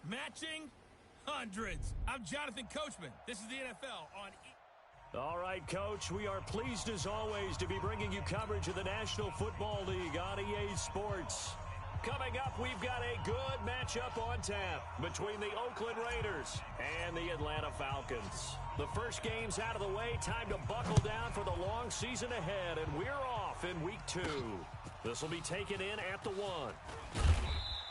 Matching hundreds. I'm Jonathan Coachman. This is the NFL on All right, Coach, we are pleased as always to be bringing you coverage of the National Football League on EA Sports. Coming up, we've got a good matchup on tap between the Oakland Raiders and the Atlanta Falcons. The first game's out of the way. Time to buckle down for the long season ahead, and we're off in Week 2. This will be taken in at the 1.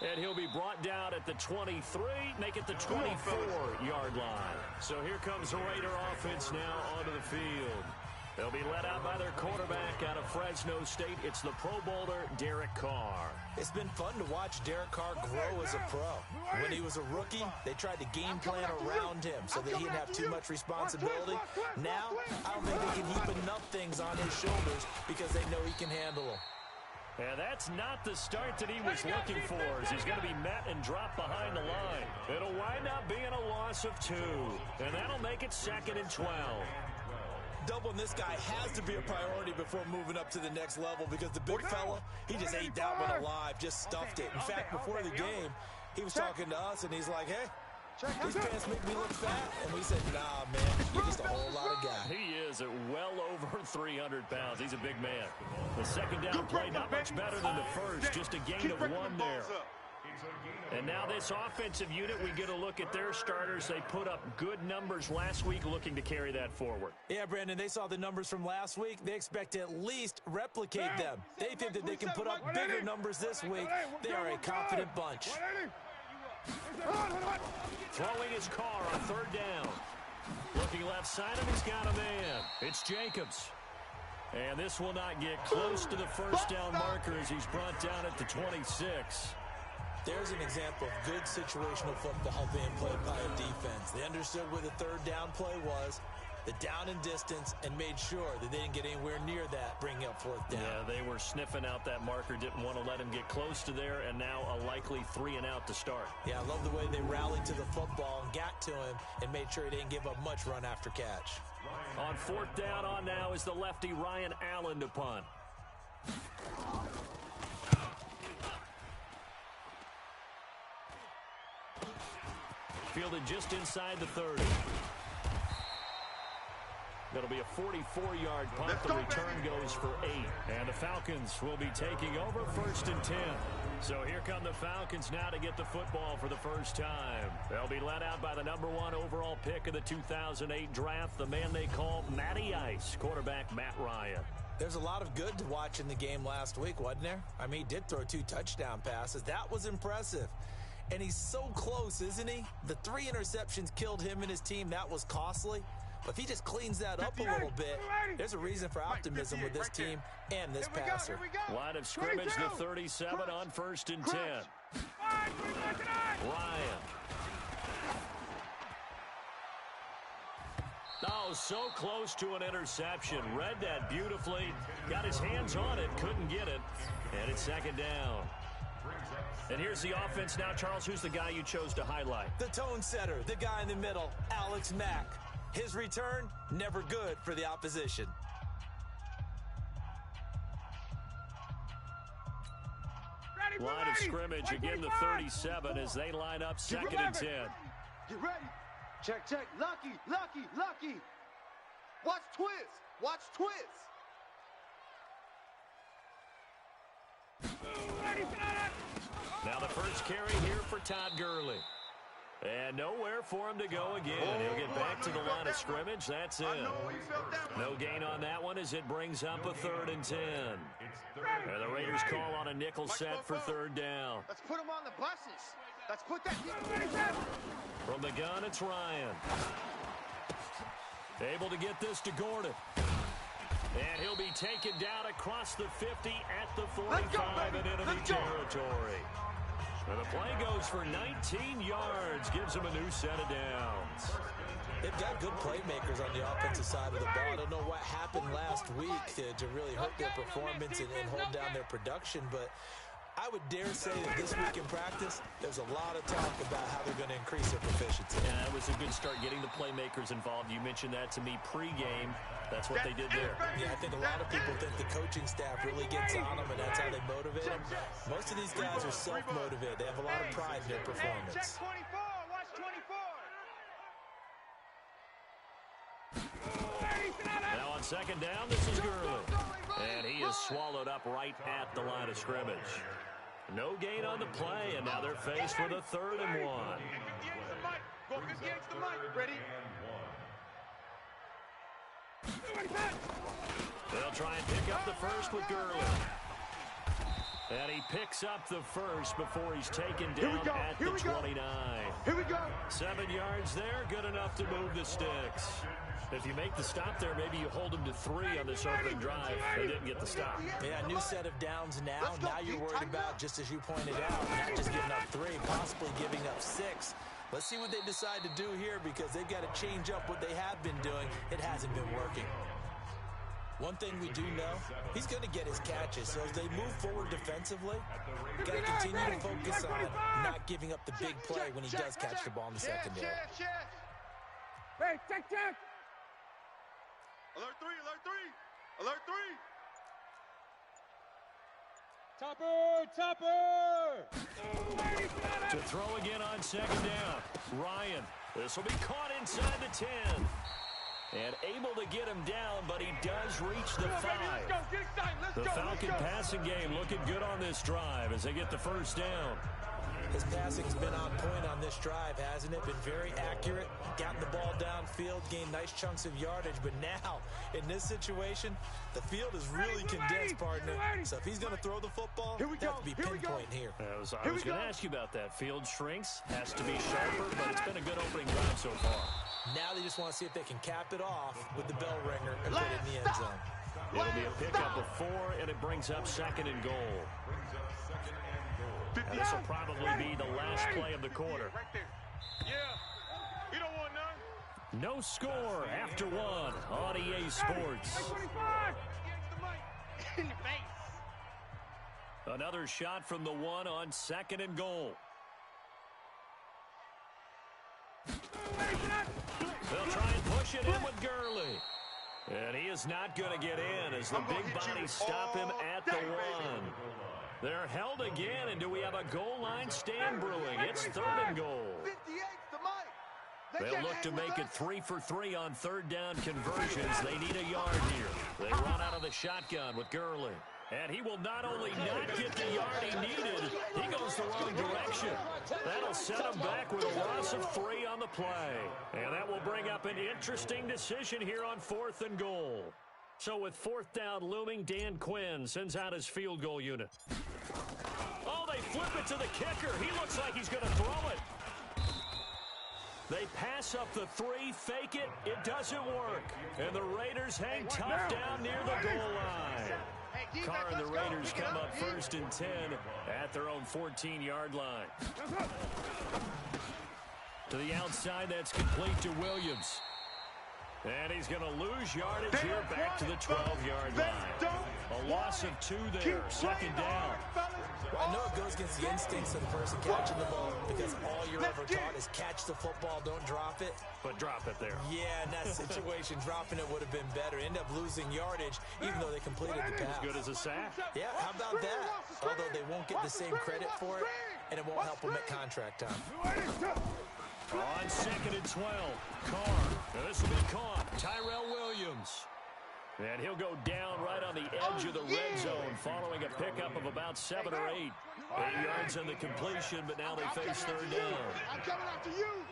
And he'll be brought down at the 23, make it the 24-yard line. So here comes the Raider offense now onto the field. They'll be led out by their quarterback out of Fresno State. It's the Pro Bowler, Derek Carr. It's been fun to watch Derek Carr grow as a pro. When he was a rookie, they tried to game plan around him so that he didn't have too much responsibility. Now, I don't think they can heap enough things on his shoulders because they know he can handle them. And that's not the start that he was looking for, as he's going to be met and dropped behind the line. It'll wind up being a loss of 2, and that'll make it 2nd and 12. Doubling this guy has to be a priority before moving up to the next level because the big fella, he just ate that one alive, just stuffed it. In fact, before the game, he was talking to us, and he's like, hey, these pants make me look fat. And we said, nah, man, you're just a whole lot of guy. He is at well over 300 pounds. He's a big man. The second down play, not much better than the first, just a gain of 1 there. And now this offensive unit, we get a look at their starters. They put up good numbers last week, looking to carry that forward. Yeah, Brandon, they saw the numbers from last week. They expect to at least replicate them. They think that they can put up bigger numbers this week. They are a confident bunch. Throwing his car on 3rd down. Looking left side, and he's got a man. It's Jacobs. And this will not get close to the first down marker as he's brought down at the 26. There's an example of good situational football being played by a defense. They understood where the 3rd down play was, the down and distance, and made sure that they didn't get anywhere near that, bringing up 4th down. Yeah, they were sniffing out that marker, didn't want to let him get close to there, and now a likely 3 and out to start. Yeah, I love the way they rallied to the football and got to him and made sure he didn't give up much run after catch. On 4th down on now is the lefty Ryan Allen to punt. Fielded just inside the 30. That'll be a 44-yard punt. The return goes for 8. And the Falcons will be taking over 1st and 10. So here come the Falcons now to get the football for the first time. They'll be led out by the number 1 overall pick of the 2008 draft, the man they call Matty Ice, quarterback Matt Ryan. There's a lot of good to watch in the game last week, wasn't there? I mean, he did throw 2 touchdown passes. That was impressive. And he's so close, isn't he? The 3 interceptions killed him and his team. That was costly. But if he just cleans that up a little bit, there's a reason for optimism with this team and this passer. Line of scrimmage, the 37 on 1st and 10. Ryan. Oh, so close to an interception. Read that beautifully. Got his hands on it, couldn't get it. And it's 2nd down. And here's the offense now. Charles, who's the guy you chose to highlight? The tone setter, the guy in the middle, Alex Mack. His return, never good for the opposition. Line of scrimmage, again the 37 as they line up 2nd and 10. Get ready. Check, check. Lucky, lucky, lucky. Watch twist. Watch twist. Now the first carry here for Todd Gurley. And nowhere for him to go again. He'll get back to the line of scrimmage. That's it. No gain on that one as it brings up a 3rd and 10. And the Raiders call on a nickel set for 3rd down. Let's put them on the buses. Let's put that. From the gun, it's Ryan. Able to get this to Gordon. And he'll be taken down across the 50 at the 45 in enemy territory. And the play goes for 19 yards, gives him a new set of downs. They've got good playmakers on the offensive side of the ball. I don't know what happened last week to really hurt their performance and hold down their production, but I would dare say that this week in practice, there's a lot of talk about how they're going to increase their proficiency. Yeah, that was a good start getting the playmakers involved. You mentioned that to me pregame. That's what they did there. Yeah, I think a lot of people think the coaching staff really gets on them, and that's how they motivate them. Most of these guys are self-motivated. They have a lot of pride in their performance. Check 24. second down, this is Gurley. And he is swallowed up right at the line of scrimmage. No gain on the play, and now they're faced with a 3rd and 1. Go 58 to the mic. Ready? They'll try and pick up the first with Gurley. And he picks up the first before he's taken down at the 29. Here we go. 7 yards there, good enough to move the sticks. If you make the stop there, maybe you hold them to 3 on this opening drive. They didn't get the stop. Yeah, new set of downs now. Now you're worried about, just as you pointed out, not just giving up 3, possibly giving up 6. Let's see what they decide to do here, because they've got to change up what they have been doing. It hasn't been working. One thing we do know, he's going to get his catches. So as they move forward defensively, got to continue to focus on not giving up the big play when he does catch the ball in the secondary. Hey, check. Alert 3, alert 3, alert 3. Topper! To throw again on second down. Ryan, this will be caught inside the 10. And able to get him down, but he does reach the 5. The Falcon passing game looking good on this drive as they get the first down. His passing's been on point on this drive, hasn't it? Been very accurate, gotten the ball downfield, gained nice chunks of yardage. But now, in this situation, the field is really condensed, partner. So if he's going to throw the football, they have to be pinpoint here. I was going to ask you about that. Field shrinks, has to be sharper, but it's been a good opening drive so far. Now they just want to see if they can cap it off with the bell ringer and put it in the end zone. It'll be a pickup of 4, and it brings up 2nd and goal. And this will probably be the last play of the quarter. Right there. Yeah. You don't want none. No score after 1 on EA Sports. In the face. Another shot from the 1 on 2nd and goal. They'll try and push it in with Gurley. And he is not going to get in as the big bodies stop him at the 1. They're held again, and do we have a goal line stand brewing? It's 3rd and goal. 58 to Mike. They'll look to make it 3 for 3 on 3rd down conversions. They need a yard here. They run out of the shotgun with Gurley. And he will not only not get the yard he needed, he goes the wrong direction. That'll set him back with a loss of 3 on the play. And that will bring up an interesting decision here on 4th and goal. So with 4th down looming, Dan Quinn sends out his field goal unit. Oh, they flip it to the kicker. He looks like he's going to throw it. They pass up the 3, fake it. It doesn't work. And the Raiders hang tough down near the goal line. Carr and the Raiders come up 1st and 10 at their own 14-yard line. To the outside, that's complete to Williams. And he's going to lose yardage here back to the 12-yard line. A loss of 2 there, 2nd down. Well, I know it goes against the instincts of the person catching the ball, because all you're ever taught is catch the football, don't drop it. But drop it there. Yeah, in that situation, dropping it would have been better. End up losing yardage, even though they completed the pass. As good as a sack. Yeah, how about that? Although they won't get the same credit for it, and it won't help them at contract time. On 2nd and 12, Carr. Now this will be caught. Tyrell Williams. And he'll go down right on the edge of the red zone following a pickup of about 7 or 8. 8 yards on the completion, but now they face 3rd down. I'm coming after you.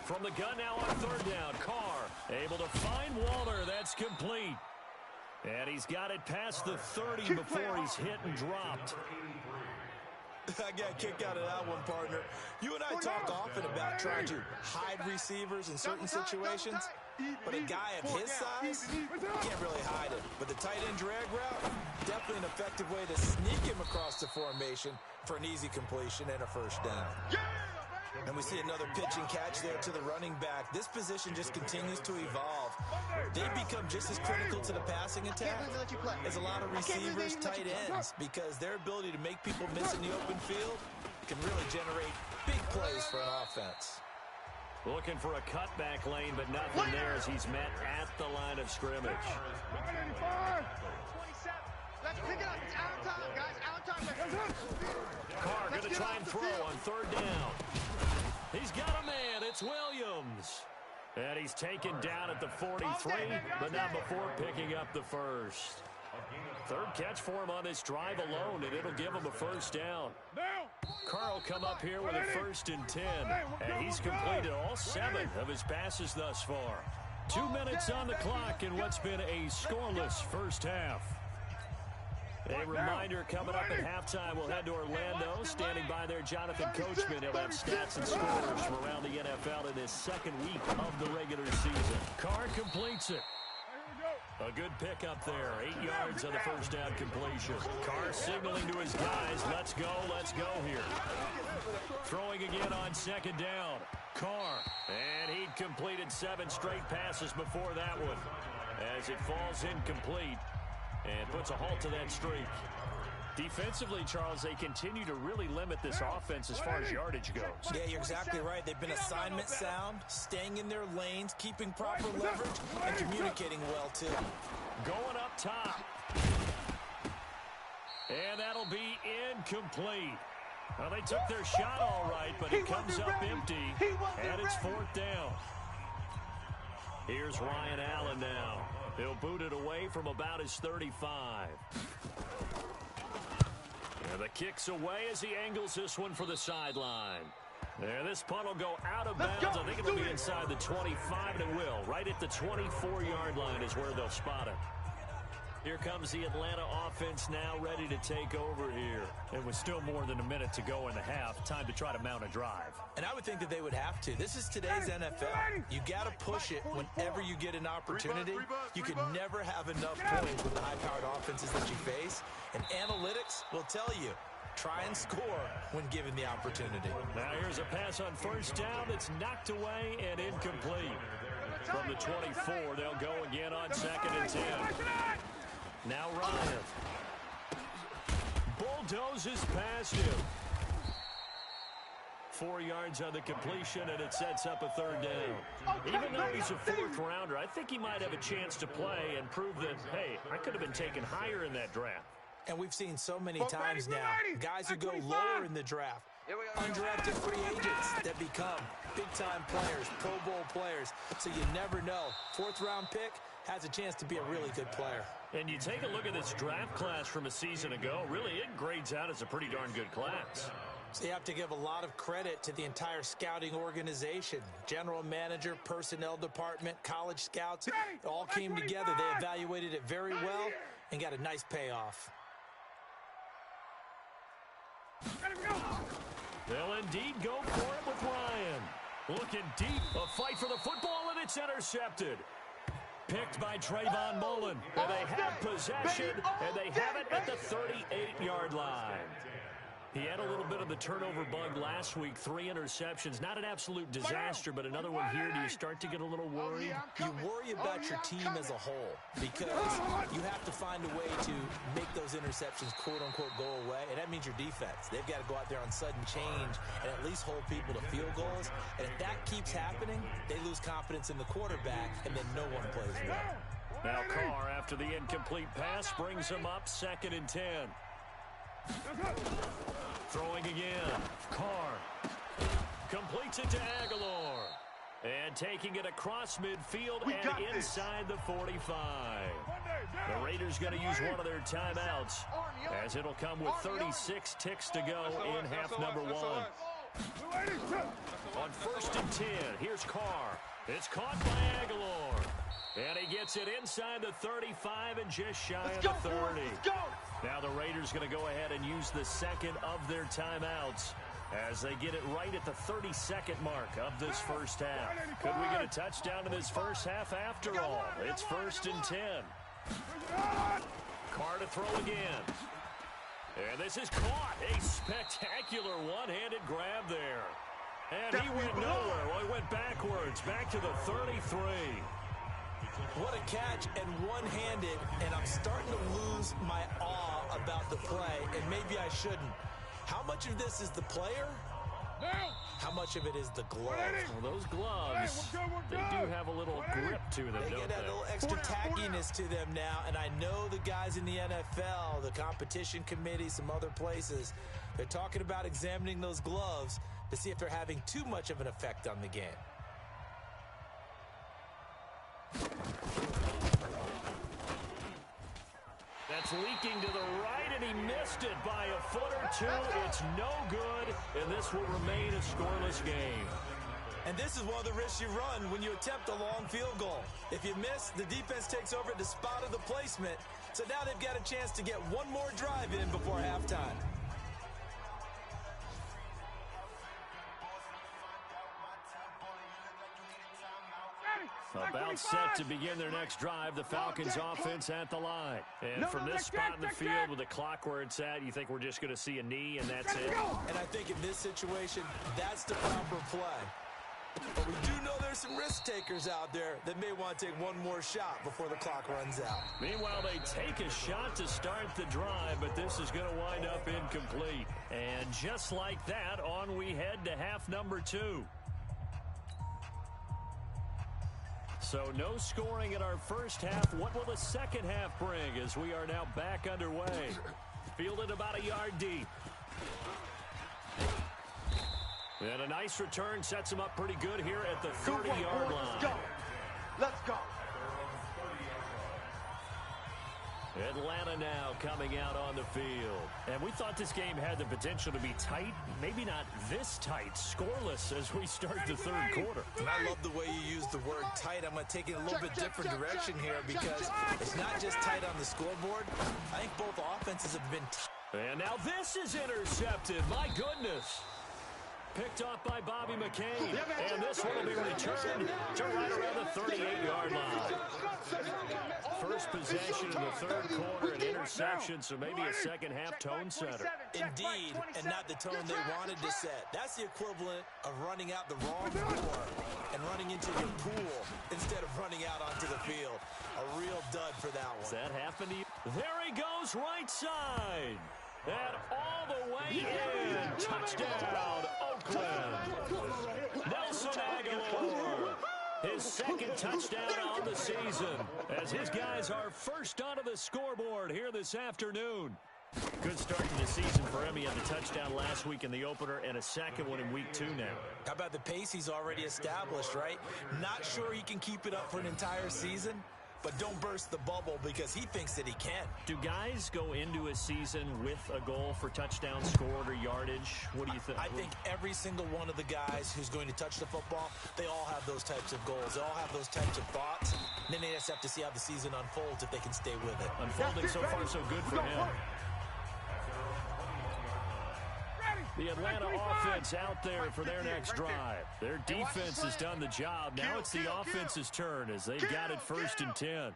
From the gun now on 3rd down, Carr able to find Waller. That's complete. And he's got it past the 30 before he's hit and dropped. I got a kick out of that one, partner. You and I talk often about trying to hide receivers in certain situations, but a guy of his size can't really hide it. But the tight end drag route, definitely an effective way to sneak him across the formation for an easy completion and a 1st down. And we see another pitch and catch there to the running back. This position just continues to evolve. They become just as critical to the passing attack as a lot of receivers, tight ends, because their ability to make people miss in the open field can really generate big plays for an offense. Looking for a cutback lane, but nothing there as he's met at the line of scrimmage. 27. Let's pick it up. It's out of time, guys. Out of time. Carr going to try and throw on 3rd down. He's got a man. It's Williams. And he's taken down at the 43, but not before picking up the first. Third catch for him on this drive alone, and it'll give him a first down. Carl come up here with a 1st and 10, and he's completed all 7 of his passes thus far. 2 minutes on the clock in what's been a scoreless first half. A reminder coming up at halftime, we'll head to Orlando. Standing by there, Jonathan Coachman. He'll have stats and scores from around the NFL in his second week of the regular season. Carr completes it. A good pickup there. 8 yards on the first down completion. Carr signaling to his guys, let's go here. Throwing again on second down. Carr. And he'd completed 7 straight passes before that one. As it falls incomplete. And puts a halt to that streak. Defensively, Charles, they continue to really limit this offense as far as yardage goes. Yeah, you're exactly right. They've been assignment sound, staying in their lanes, keeping proper leverage, and communicating well, too. Going up top. And that'll be incomplete. Well, they took their shot all right, but it comes up empty, and it's 4th down. Here's Ryan Allen now. He'll boot it away from about his 35. And the kick's away as he angles this one for the sideline. And this punt will go out of bounds. I think it'll be inside the 25, and it will. Right at the 24-yard line is where they'll spot it. Here comes the Atlanta offense now ready to take over here. And with still more than a minute to go in the half, time to try to mount a drive. And I would think that they would have to. This is today's NFL. You got to push it whenever you get an opportunity. You can never have enough points with the high-powered offenses that you face. And analytics will tell you, try and score when given the opportunity. Now here's a pass on first down that's knocked away and incomplete. From the 24, they'll go again on 2nd and 10. Now Ryan bulldozes past him. 4 yards on the completion, and it sets up a 3rd down. Even though he's a 4th rounder, I think he might have a chance to play and prove that, hey, I could have been taken higher in that draft. And we've seen so many times now, guys who go lower in the draft, undrafted free agents that become big-time players, Pro Bowl players. So you never know. 4th-round pick has a chance to be a really good player. And you take a look at this draft class from a season ago, really it grades out as a pretty darn good class. So you have to give a lot of credit to the entire scouting organization. General manager, personnel department, college scouts, it all came together. They evaluated it very well and got a nice payoff. They'll indeed go for it with Ryan. Looking deep, a fight for the football, and it's intercepted. Picked by Trayvon Mullen. And they have possession, and they have it at the 38-yard line. He had a little bit of the turnover bug last week, 3 interceptions. Not an absolute disaster, but another one here. Do you start to get a little worried? You worry about your team as a whole because you have to find a way to make those interceptions, quote-unquote, go away, and that means your defense. They've got to go out there on sudden change and at least hold people to field goals, and if that keeps happening, they lose confidence in the quarterback, and then no one plays well. Now Carr, after the incomplete pass, brings him up 2nd and 10. Throwing again. Carr completes it to Aguilar. And taking it across midfield and inside the 45. The Raiders going to use one of their timeouts as it'll come with 36 ticks to go in half number 1. On 1st and 10, here's Carr. It's caught by Aguilar. And he gets it inside the 35 and just shy of the 30. Now the Raiders going to go ahead and use the 2nd of their timeouts as they get it right at the 32nd mark of this first half. Could we get a touchdown in this first half after all? It's 1st and 10. Carr to throw again. And this is caught. A spectacular one-handed grab there. And he went nowhere. Well, he went backwards, back to the 33. What a catch, and one-handed, and I'm starting to lose my awe about the play, and maybe I shouldn't. How much of this is the player? How much of it is the glove? Well, those gloves, they do have a little grip to them, don't they? They get a little extra tackiness to them now, and I know the guys in the NFL, the competition committee, some other places, they're talking about examining those gloves to see if they're having too much of an effect on the game. That's leaking to the right, and he missed it by a foot or two. It's no good, and this will remain a scoreless game. And this is one of the risks you run when you attempt a long field goal. If you miss, the defense takes over at the spot of the placement. So now they've got a chance to get one more drive in before halftime. About set to begin their next drive, the Falcons offense at the line. And from this spot in the field with the clock where it's at, you think we're just going to see a knee and that's it? And I think in this situation, that's the proper play. But we do know there's some risk takers out there that may want to take one more shot before the clock runs out. Meanwhile, they take a shot to start the drive, but this is going to wind up incomplete. And just like that, on we head to half number 2. So no scoring in our first half. What will the second half bring as we are now back underway? Fielded about a yard deep. And a nice return sets him up pretty good here at the 30-yard line. Let's go. Let's go. Atlanta now coming out on the field. And we thought this game had the potential to be tight. Maybe not this tight. Scoreless as we start the third quarter. And I love the way you use the word tight. I'm going to take it a little bit different direction here because it's not just tight on the scoreboard. I think both offenses have been tight. And now this is intercepted. My goodness. Picked off by Bobby McCain. And this one will be returned to right around the 38-yard line. First possession in the third quarter, an interception, so maybe a second-half tone setter. Indeed, and not the tone they wanted to set. That's the equivalent of running out the wrong door and running into your pool instead of running out onto the field. A real dud for that one. Does that happen to you? There he goes, right side. And all the way in. Touchdown, Oakland. Nelson Aguilar. His second touchdown on the season as his guys are first onto the scoreboard here this afternoon. Good start to the season for him. He had the touchdown last week in the opener and a second one in week 2 now. How about the pace he's already established, right? Not sure he can keep it up for an entire season, but don't burst the bubble because he thinks that he can. Do guys go into a season with a goal for touchdown scored or yardage? What do you think? I think every single one of the guys who's going to touch the football, they all have those types of goals. They all have those types of thoughts. And then they just have to see how the season unfolds if they can stay with it. Unfolding so far so good for him. The Atlanta offense out there for their next drive. Their defense has done the job. Now it's the offense's turn as they've got it 1st and 10.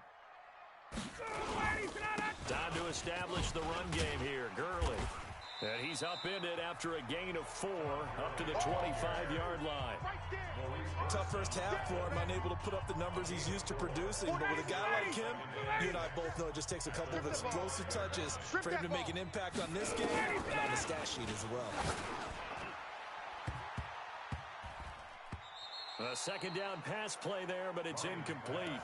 Time to establish the run game here. Gurley. And he's upended after a gain of 4 up to the 25-yard line. Tough first half for him, unable to put up the numbers he's used to producing. But with a guy like him, you and I both know it just takes a couple of explosive touches for him to make an impact on this game and on the stat sheet as well. A second down pass play there, but it's incomplete.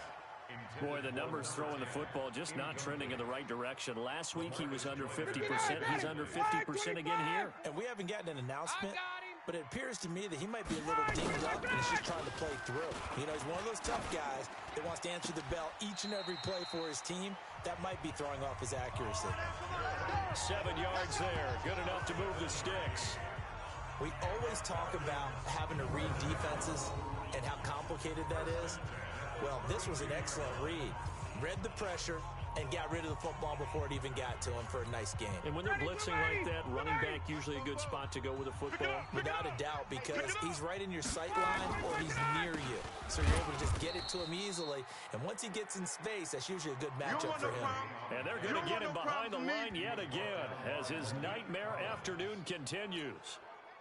Boy, the numbers throwing the football just not trending in the right direction. Last week he was under 50%. He's under 50% again here. And we haven't gotten an announcement, but it appears to me that he might be a little dinged up and he's just trying to play through. You know, he's one of those tough guys that wants to answer the bell each and every play for his team. That might be throwing off his accuracy. 7 yards there. Good enough to move the sticks. We always talk about having to read defenses and how complicated that is. Well, this was an excellent read. Read the pressure and got rid of the football before it even got to him for a nice game. And when they're blitzing like that, running back usually a good spot to go with a football. Without a doubt, because he's right in your sight line or he's near you. So you're able to just get it to him easily. And once he gets in space, that's usually a good matchup for him. And they're going to get him behind the line yet again as his nightmare afternoon continues.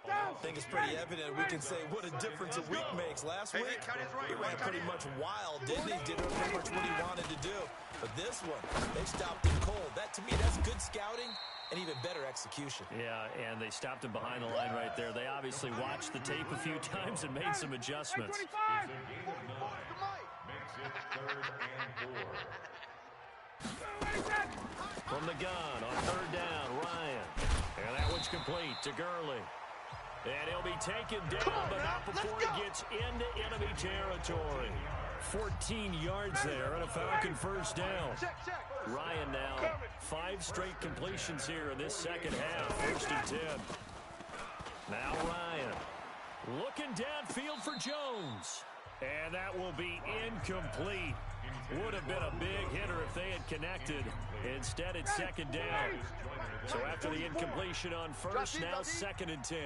I think it's pretty evident we can say what a difference a week makes. Last week, he ran pretty much wild, didn't he? Did pretty much what he wanted to do. But this one, they stopped him cold. That, to me, that's good scouting and even better execution. Yeah, and they stopped him behind the line right there. They obviously watched the tape a few times and made some adjustments. From the gun on 3rd down, Ryan. And that one's complete to Gurley. And he'll be taken down, but not before he gets into enemy territory. 14 yards there and a Falcon first down. Ryan now 5 straight completions here in this second half. 1st and 10. Now Ryan looking downfield for Jones. And that will be incomplete. Would have been a big hitter if they had connected. Instead, it's 2nd down. So after the incompletion on 1st, now 2nd and 10.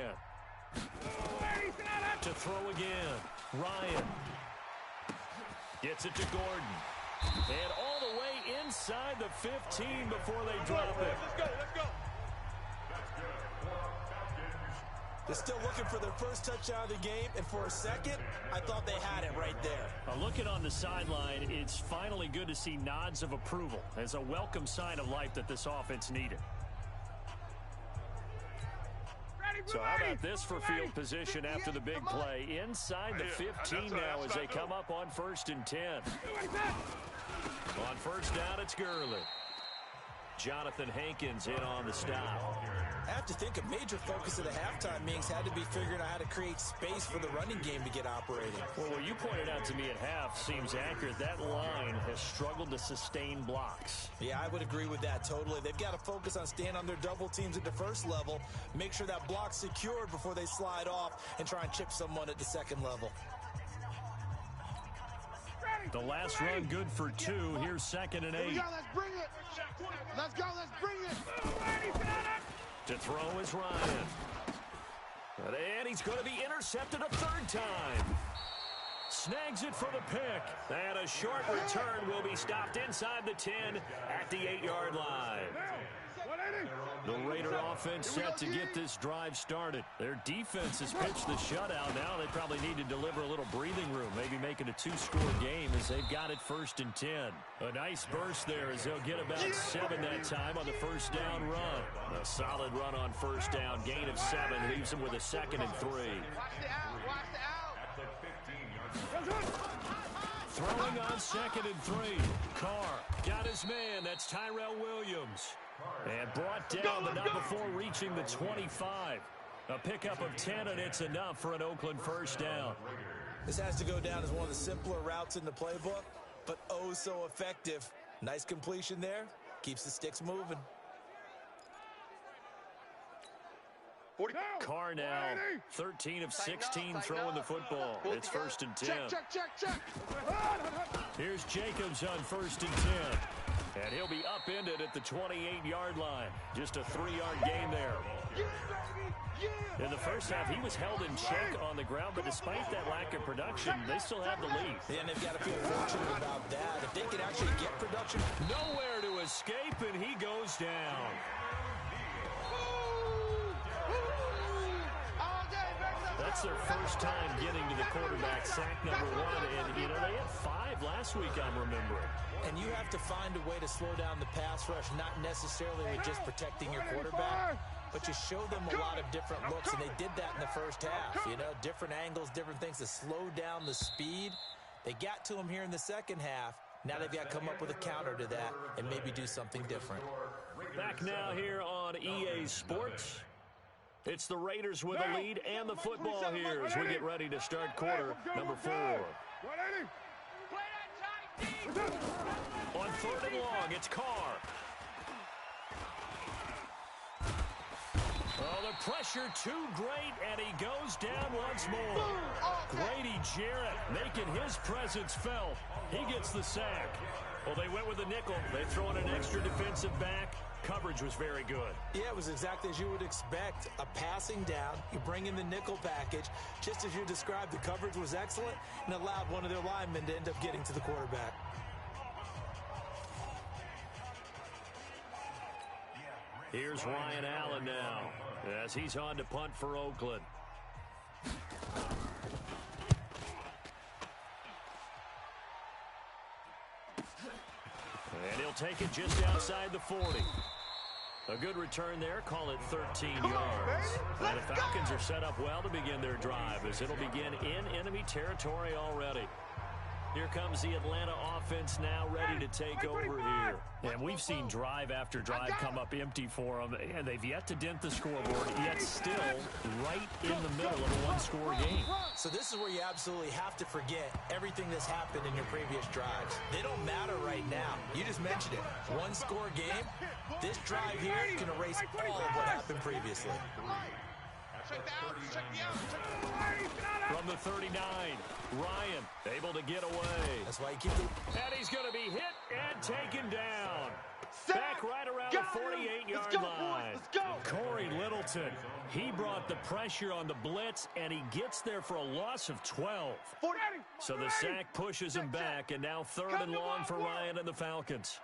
To throw again. Ryan gets it to Gordon. And all the way inside the 15 before they drop it. Let's go. They're still looking for their first touchdown of the game, and for a second, I thought they had it right there. Looking on the sideline, it's finally good to see nods of approval as a welcome sign of life that this offense needed. So how about this for field position after the big play? Inside the 15 now as they come up on 1st and 10. On 1st down, it's Gurley. Jonathan Hankins in on the stop. I have to think a major focus of the halftime meetings had to be figuring out how to create space for the running game to get operating. Well, what you pointed out to me at half seems accurate. That line has struggled to sustain blocks. Yeah, I would agree with that totally. They've got to focus on staying on their double teams at the first level, make sure that block's secured before they slide off and try and chip someone at the second level. The last run good for 2. Here's 2nd and 8. Here we go, let's bring it. Let's go, let's bring it. To throw is Ryan. And he's going to be intercepted a 3rd time. Snags it for the pick. And a short return will be stopped inside the 10 at the 8-yard line. The Raider offense set to get this drive started. Their defense has pitched the shutout. Now they probably need to deliver a little breathing room, maybe make it a 2-score game as they've got it 1st and 10. A nice burst there as they'll get about 7 that time on the 1st down run. A solid run on 1st down, gain of 7, leaves them with a 2nd and 3. Throwing on 2nd and 3. Carr got his man. That's Tyrell Williams. And brought down, but not before reaching the 25. A pickup of 10, and it's enough for an Oakland 1st down. This has to go down as one of the simpler routes in the playbook, but oh so effective. Nice completion there. Keeps the sticks moving. Carr now 13 of 16 throwing the football. It's 1st and 10. Check. Here's Jacobs on 1st and 10. And he'll be upended at the 28-yard line. Just a 3-yard gain there. In the first half, he was held in check on the ground, but despite that lack of production, they still have the lead. And they've got to feel fortunate about that. If they can actually get production. Nowhere to escape, and he goes down. That's their first time getting to the quarterback, sack number 1. And, you know, they had 5 last week, I'm remembering. And you have to find a way to slow down the pass rush, not necessarily with just protecting your quarterback, but you show them a lot of different looks, and they did that in the first half. You know, different angles, different things to slow down the speed. They got to him here in the second half. Now they've got to come up with a counter to that and maybe do something different. Back now here on EA Sports. It's the Raiders with the lead and the football here as we get ready to start quarter number 4. On 3rd and long, it's Carr. Oh, the pressure too great, and he goes down once more. Grady Jarrett making his presence felt. He gets the sack. Well, they went with the nickel. They throw in an extra defensive back. Coverage was very good. Yeah, it was exactly as you would expect. A passing down, you bring in the nickel package. Just as you described, the coverage was excellent and allowed one of their linemen to end up getting to the quarterback. Here's Ryan Allen now as he's on to punt for Oakland. And he'll take it just outside the 40. A good return there. Call it 13 yards. And the Falcons are set up well to begin their drive as it'll begin in enemy territory already. Here comes the Atlanta offense now ready to take over here. And we've seen drive after drive come up empty for them, and they've yet to dent the scoreboard, yet still right in the middle of a one-score game. So this is where you absolutely have to forget everything that's happened in your previous drives. They don't matter right now. You just mentioned it. One-score game. This drive here can erase all of what happened previously. From the 39, Ryan able to get away. That's why you keep the... And he's going to be hit and taken down. Back right around the 48-yard line. Let's go. Corey Littleton, he brought the pressure on the blitz, and he gets there for a loss of 12. So the sack pushes him back, and now 3rd and long for Ryan and the Falcons.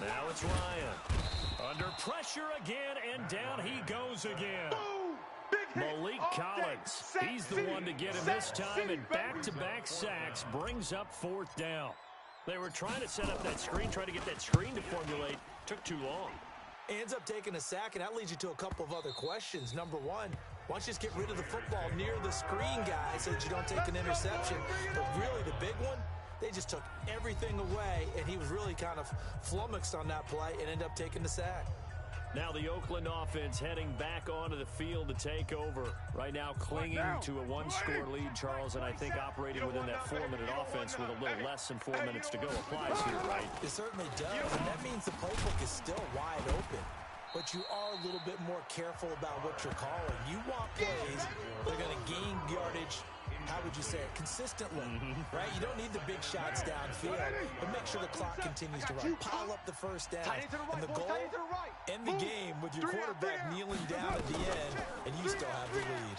Now it's Ryan. Under pressure again, and down he goes again. Malik Collins, he's the one to get him this time, and back-to-back sacks brings up 4th down. They were trying to set up that screen, trying to get that screen to formulate. Took too long. Ends up taking a sack, and that leads you to a couple of other questions. Number one, why don't you just get rid of the football near the screen guy so that you don't take an interception? But really, the big one, they just took everything away, and he was really kind of flummoxed on that play and ended up taking the sack. Now the Oakland offense heading back onto the field to take over. Right now clinging to a one-score lead, Charles, and I think operating within that 4-minute offense with a little less than 4 minutes to go applies here, right? It certainly does, and that means the playbook is still wide open. But you are a little bit more careful about what you're calling. You want plays that are going to gain yardage, how would you say it, consistently, right? You don't need the big shots downfield, but make sure the clock continues to run. Pile up the first down, and the goal, end the game with your quarterback kneeling down at the end, and you still have the lead.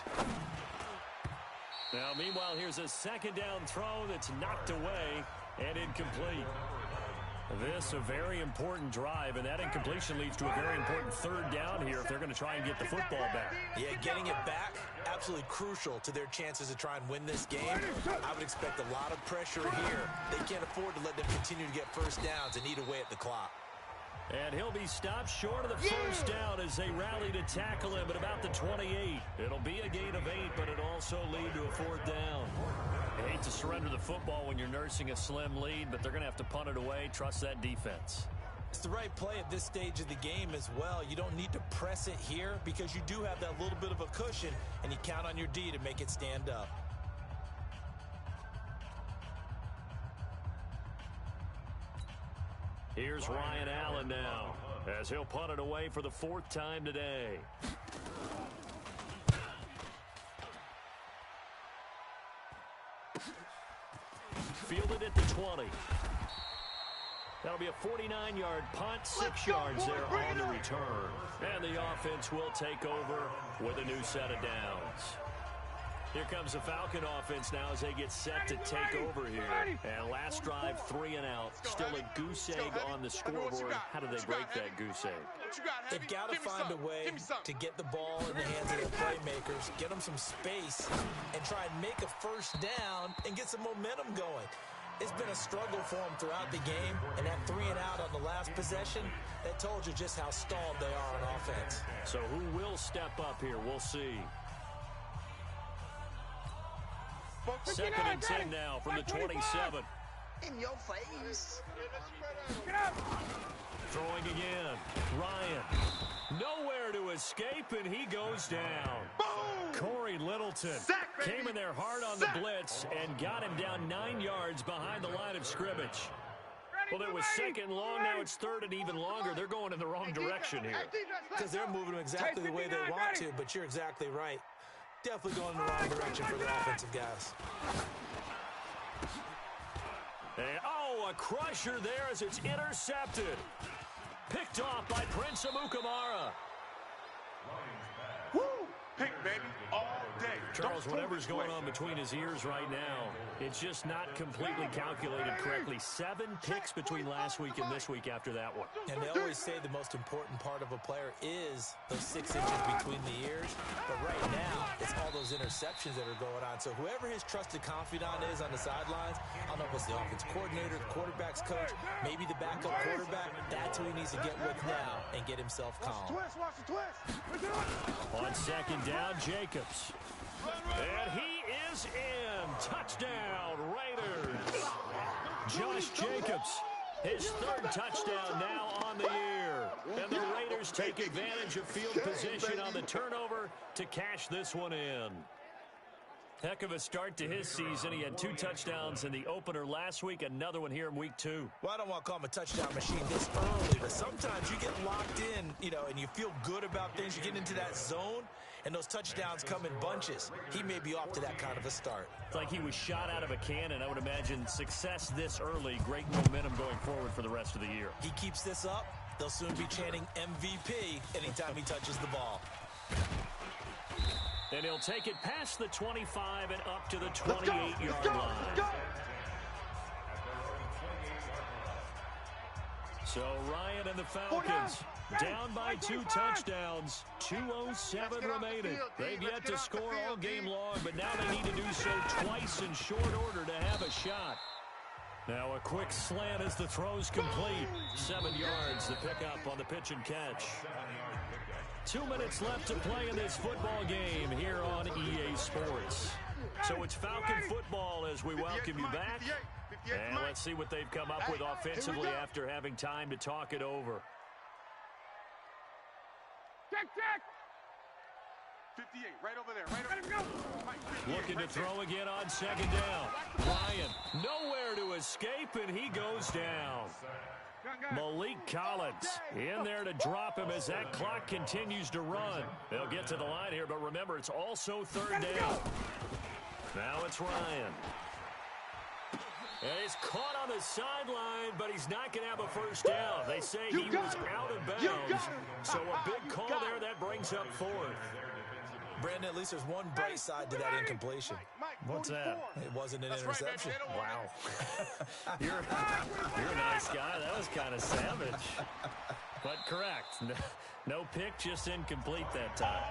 Now, meanwhile, here's a 2nd down throw that's knocked away and incomplete. This a very important drive, and that incompletion leads to a very important 3rd down here if they're going to try and get the football back. Yeah, getting it back, absolutely crucial to their chances to try and win this game. I would expect a lot of pressure here. They can't afford to let them continue to get first downs and eat away at the clock. And he'll be stopped short of the first down as they rally to tackle him at about the 28. It'll be a gain of 8, but it'll also lead to a 4th down. I hate to surrender the football when you're nursing a slim lead, but they're going to have to punt it away. Trust that defense. It's the right play at this stage of the game as well. You don't need to press it here because you do have that little bit of a cushion, and you count on your D to make it stand up. Here's Ryan Allen now as he'll punt it away for the 4th time today. Fielded at the 20. That'll be a 49-yard punt, 6 yards there on the return. And the offense will take over with a new set of downs. Here comes the Falcon offense now as they get set to take over here. And last drive, 3 and out. Still a goose egg on the scoreboard. How do they break that goose egg? They've got to find a way to get the ball in the hands of their playmakers, get them some space, and try and make a first down and get some momentum going. It's been a struggle for them throughout the game, and that 3 and out on the last possession, that told you just how stalled they are on offense. So who will step up here? We'll see. 2nd and 10 now from the 27. In your face. Throwing again. Ryan. Nowhere to escape, and he goes down. Boom! Corey Littleton came in there hard on the blitz and got him down 9 yards behind the line of scrimmage. Well, it was 2nd and long. Now it's 3rd and even longer. They're going in the wrong direction here. Because they're moving them exactly the way they want to, but you're exactly right. Definitely going in the wrong direction for the offensive guys. And, a crusher there as it's intercepted. Picked off by Prince Amukamara. Woo! Pick, baby, all day. Charles, whatever's going on between his ears right now, it's just not completely calculated correctly. 7 picks between last week and this week after that one. And they always say the most important part of a player is those 6 inches between the ears. But right now, it's all those interceptions that are going on. So whoever his trusted confidant is on the sidelines, I don't know if it's the offense coordinator, the quarterback's coach, maybe the backup quarterback, that's who he needs to get with now and get himself calm. Watch the twist. On 2nd down, Jacobs. And he is in. Touchdown, Raiders. Josh Jacobs, his third touchdown now on the year. And the Raiders take advantage of field position on the turnover to cash this one in. Heck of a start to his season. He had 2 touchdowns in the opener last week, another one here in week 2. Well, I don't want to call him a touchdown machine this early, but sometimes you get locked in, and you feel good about things. You get into that zone, and those touchdowns come in bunches. He may be off to that kind of a start. It's like he was shot out of a cannon. I would imagine success this early, great momentum going forward for the rest of the year. He keeps this up, they'll soon be chanting MVP anytime he touches the ball. And he'll take it past the 25 and up to the 28-yard line. So Ryan and the Falcons down by 2 touchdowns, 2:07 remaining. They've yet to score all game long, but now they need to do so twice in short order to have a shot. Now a quick slant as the throw's complete. 7 yards to pick up on the pitch and catch. 2 minutes left to play in this football game here on EA Sports. So it's Falcon football as we welcome you back. And let's see what they've come up with offensively after having time to talk it over. Check. 58, right over there. Right over there. Looking to throw again on second down. Ryan, nowhere to escape, and he goes down. Malik Collins in there to drop him as that clock continues to run. They'll get to the line here, but remember, it's also third down. Now it's Ryan. And he's caught on the sideline, but he's not going to have a first down. They say he was out of bounds. So a big call there that brings up 4th. Brandon, at least there's one bright side to that incompletion. What's that? It wasn't an interception. Wow. You're a nice guy. That was kind of savage. But correct. No pick, just incomplete that time.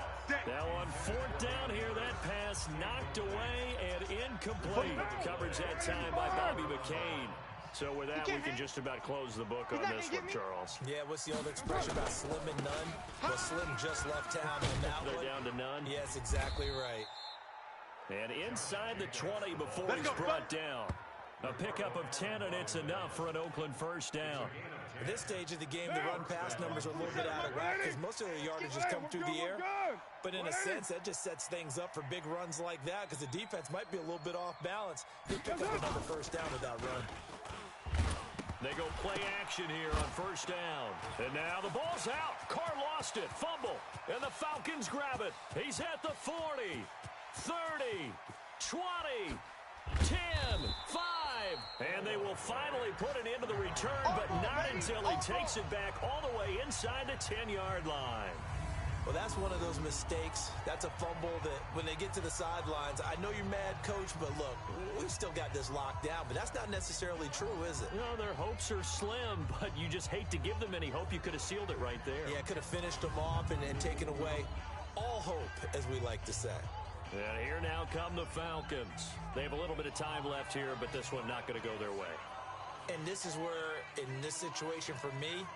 Now on 4th down here, that pass knocked away and incomplete. Coverage that time by Bobby McCain. So with that, we can just about close the book on this one, Charles. Yeah, what's the old expression about slim and none? Well, Slim just left town on that one. They're down to none? Yes, exactly right. And inside the 20 before he's brought down. A pickup of 10, and it's enough for an Oakland first down. At this stage of the game, the run-pass numbers are a little bit out of whack because most of their yardage has come through the air. But in a sense, that just sets things up for big runs like that because the defense might be a little bit off balance. They pick up another first down with that run. They go play action here on first down. And now the ball's out. Carr lost it. Fumble. And the Falcons grab it. He's at the 40, 30, 20, 10, 5. And they will finally put it into the return, but not until he takes it back all the way inside the 10-yard line. Well, that's one of those mistakes. That's a fumble that when they get to the sidelines, I know you're mad, Coach, but look, we've still got this locked down, but that's not necessarily true, is it? No, their hopes are slim, but you just hate to give them any hope. You could have sealed it right there. Yeah, could have finished them off and taken away all hope, as we like to say. And here now come the Falcons. They have a little bit of time left here, but this one not going to go their way. And this is where, in this situation for me,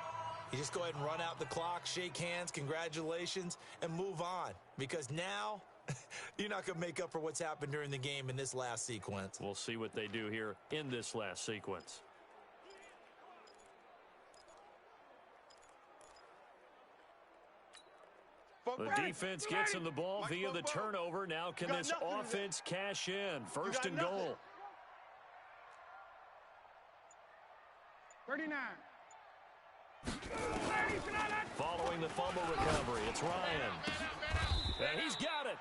you just go ahead and run out the clock, shake hands, congratulations, and move on. Because now, you're not going to make up for what's happened during the game in this last sequence. We'll see what they do here in this last sequence. The defense gets him the ball via the turnover. Now can this offense cash in? First and goal. 39. Following the fumble recovery, it's Ryan. And he's got it.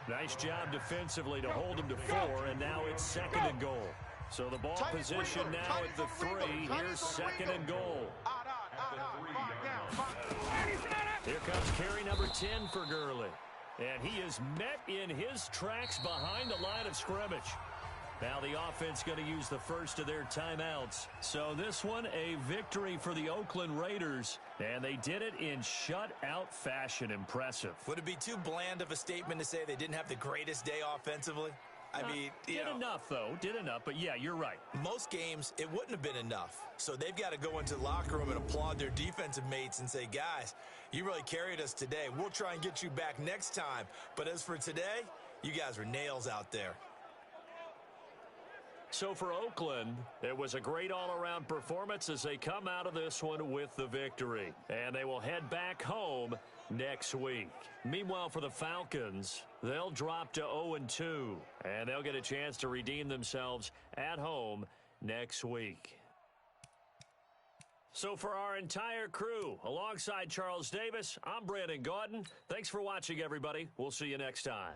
Nice job defensively to hold him to 4, and now it's second and goal. So the ball position now at the 3. Here's second and goal. Here comes carry number 10 for Gurley. And he is met in his tracks behind the line of scrimmage. Now the offense going to use the first of their timeouts. So this one, a victory for the Oakland Raiders. And they did it in shutout fashion. Impressive. Would it be too bland of a statement to say they didn't have the greatest day offensively? I mean, did enough, though. Did enough. But, yeah, you're right. Most games, it wouldn't have been enough. So they've got to go into the locker room and applaud their defensive mates and say, guys, you really carried us today. We'll try and get you back next time. But as for today, You guys were nails out there. So for Oakland, it was a great all-around performance as they come out of this one with the victory. And they will head back home next week. Meanwhile, for the Falcons, they'll drop to 0-2, and they'll get a chance to redeem themselves at home next week. So for our entire crew, alongside Charles Davis, I'm Brandon Gaudin. Thanks for watching, everybody. We'll see you next time.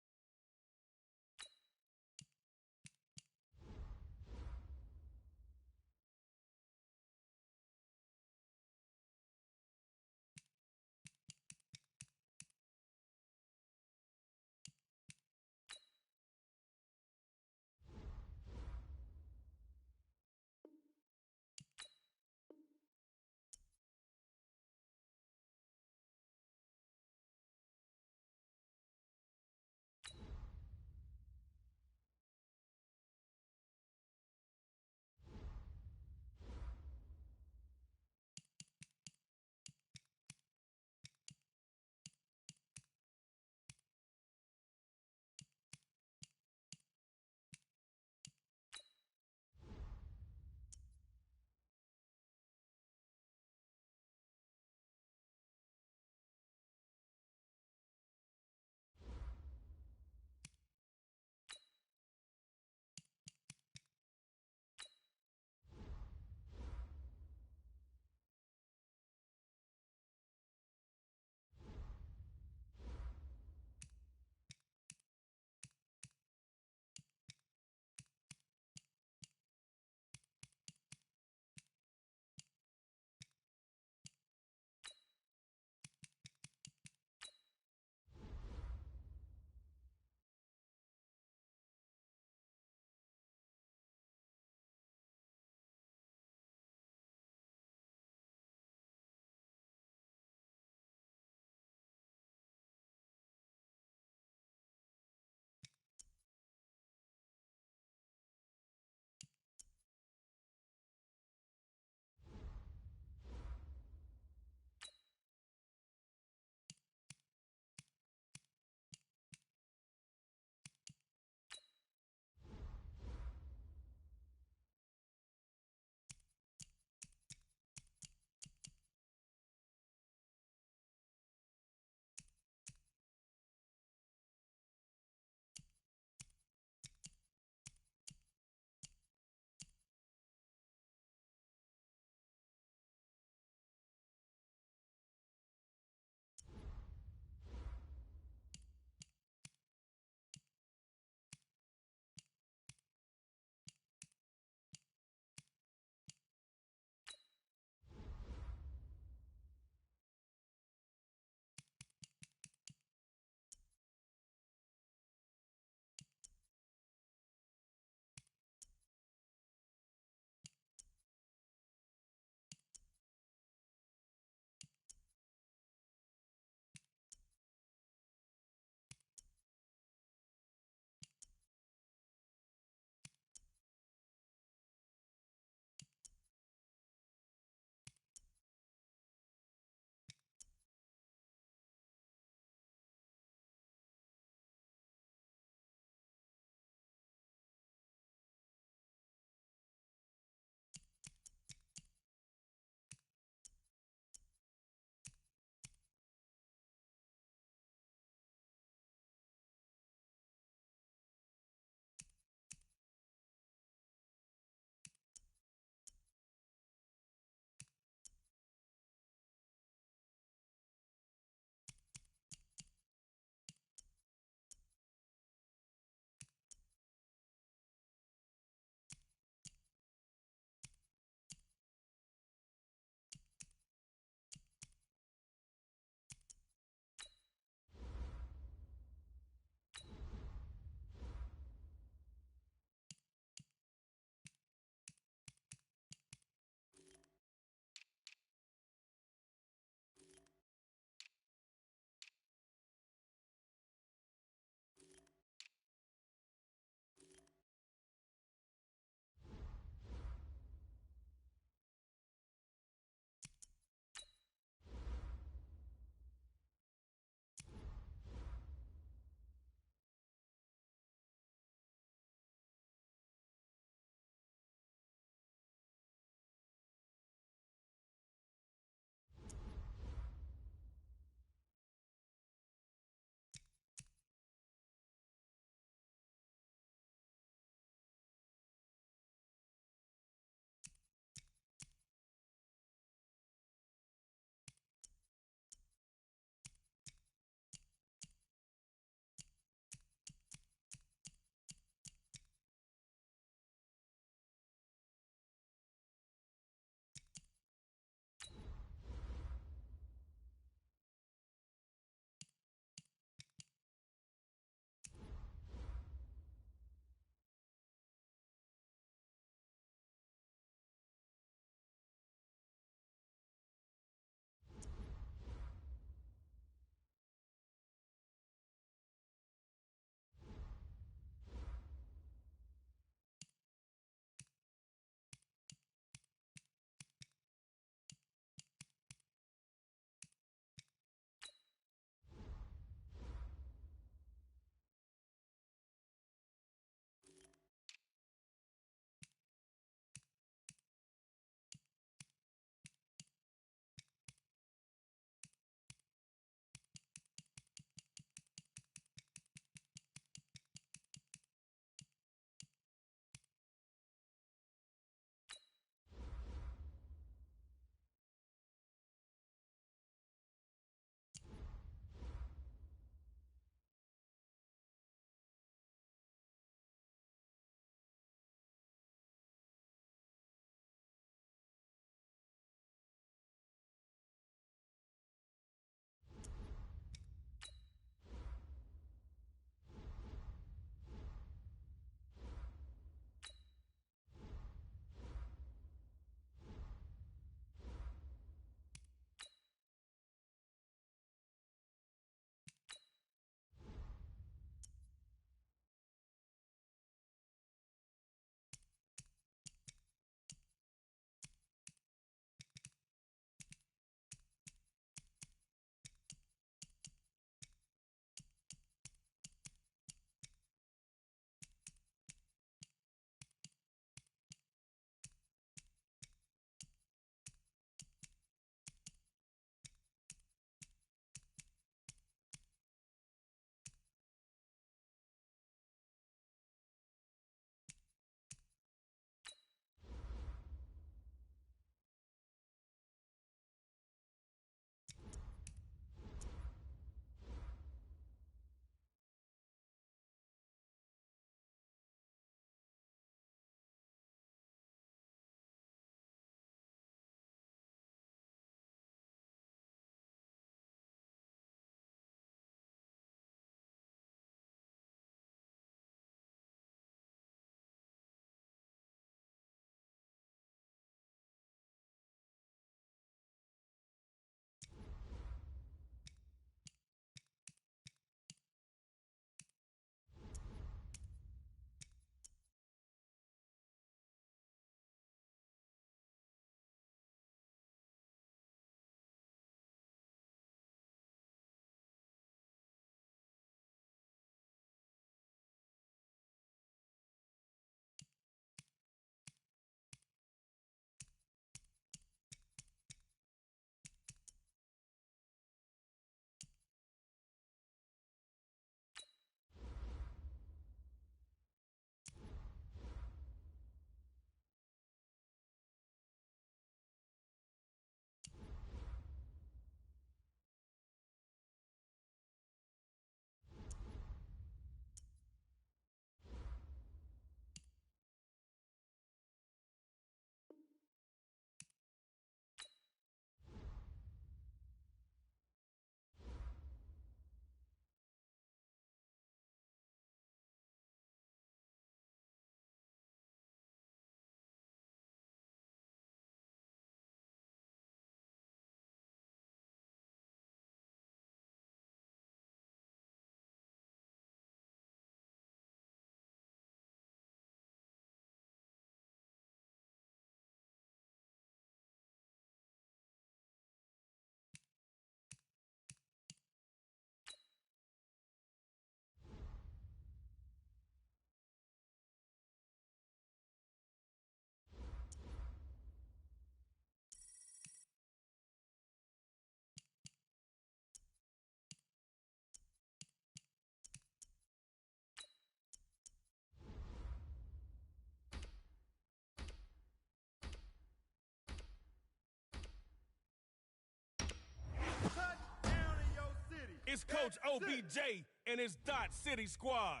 Coach OBJ and his Dot City squad.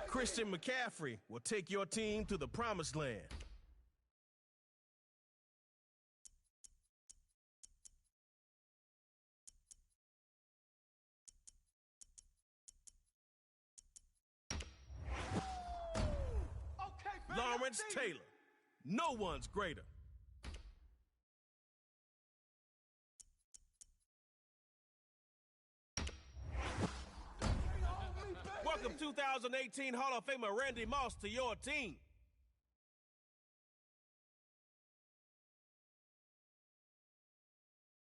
Christian McCaffrey will take your team to the promised land. Lawrence Taylor. No one's greater. Welcome 2018 Hall of Famer Randy Moss to your team.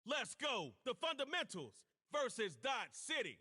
Let's go. The Fundamentals versus Dot City.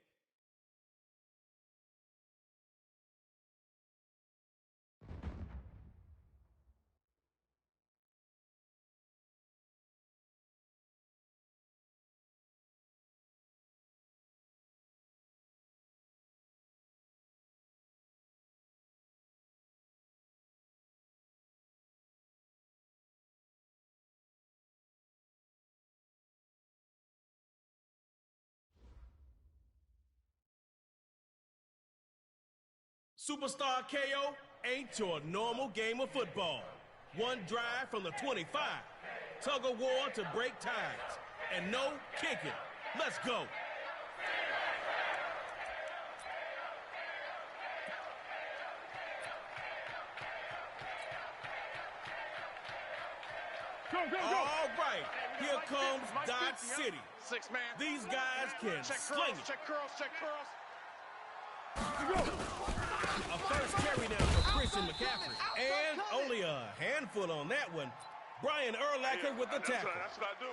Superstar KO ain't your normal game of football. One drive from the 25. Tug of war to break ties. And no kicking. Let's go. Go, go, go. All right, here comes Dot City. 6-man. These guys can sling it. Check curls, check curls. A first carry now for Christian McCaffrey. And only a handful on that one. Brian Urlacher with the tackle. That's what I do.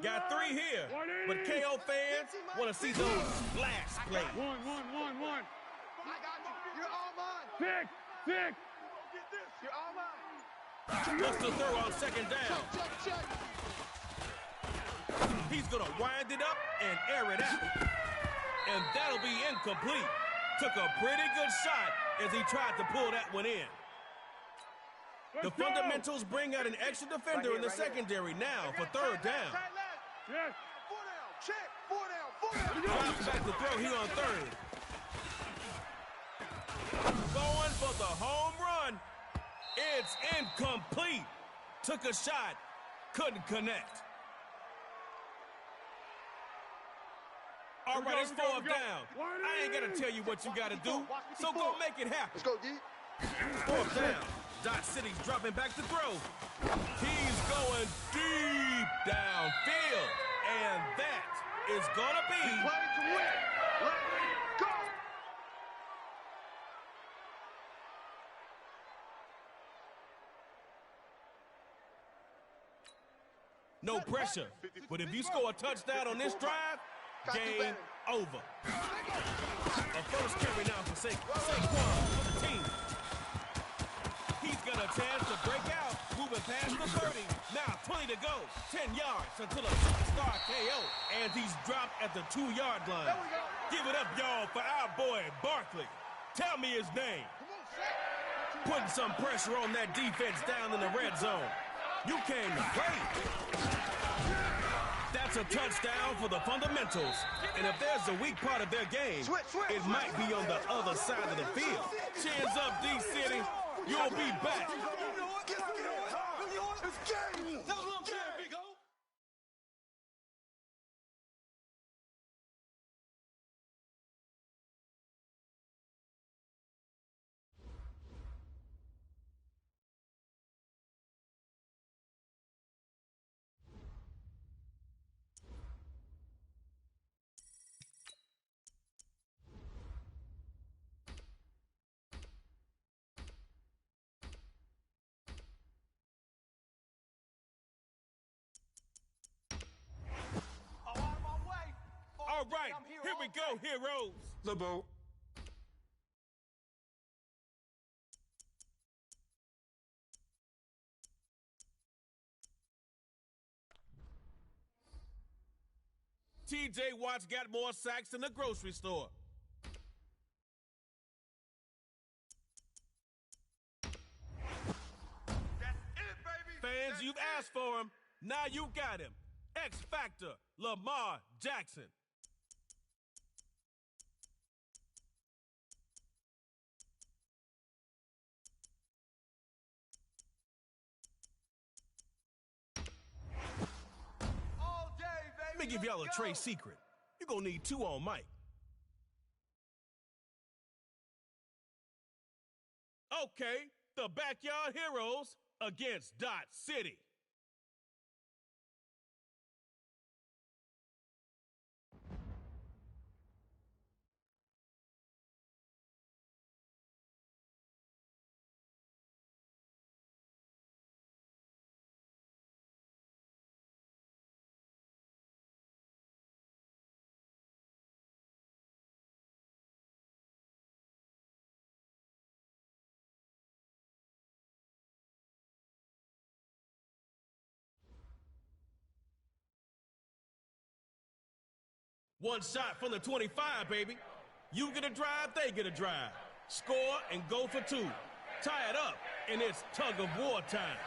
Got 3 here. But KO fans want to see those splash plays. One. I got you. You're all mine. Pick. Get this. You're all mine. Just to throw on second down. Check. He's going to wind it up and air it out. And that'll be incomplete. Took a pretty good shot as he tried to pull that one in. The Fundamentals bring out an extra defender in the secondary now for third down. Yes. 4 down. Check. 4 down. Drops back to throw here on third. Going for the home run. It's incomplete. Took a shot. Couldn't connect. All right, it's 4th down. I ain't got to tell you what you got to do, so go make it happen. Let's go, D. 4th down. Dot City's dropping back to throw. He's going deep downfield. And that is going to be... Play to win. Let's go. No pressure. But if you score a touchdown on this drive, game over. A first carry now for Saquon for the team. He's got a chance to break out, moving past the 30. Now 20 to go, 10 yards until a superstar KO. And he's dropped at the 2-yard line. Give it up, y'all, for our boy, Barkley. Tell me his name. Putting some pressure on that defense down in the red zone. You came to play. That's a touchdown for the Fundamentals. And if there's a weak part of their game, it might be on the other side of the field. Chins up, D-City. You'll be back. All right, here we go, heroes. The boat. TJ Watt's got more sacks than the grocery store. as you've asked for him. Now you got him. X Factor, Lamar Jackson. All day, baby. Let me give y'all a trade secret. You're going to need 2 on mic. Okay, the Backyard Heroes against Dot City. One shot from the 25, baby. You get a drive, they get a drive. Score and go for 2. Tie it up, and it's tug of war time.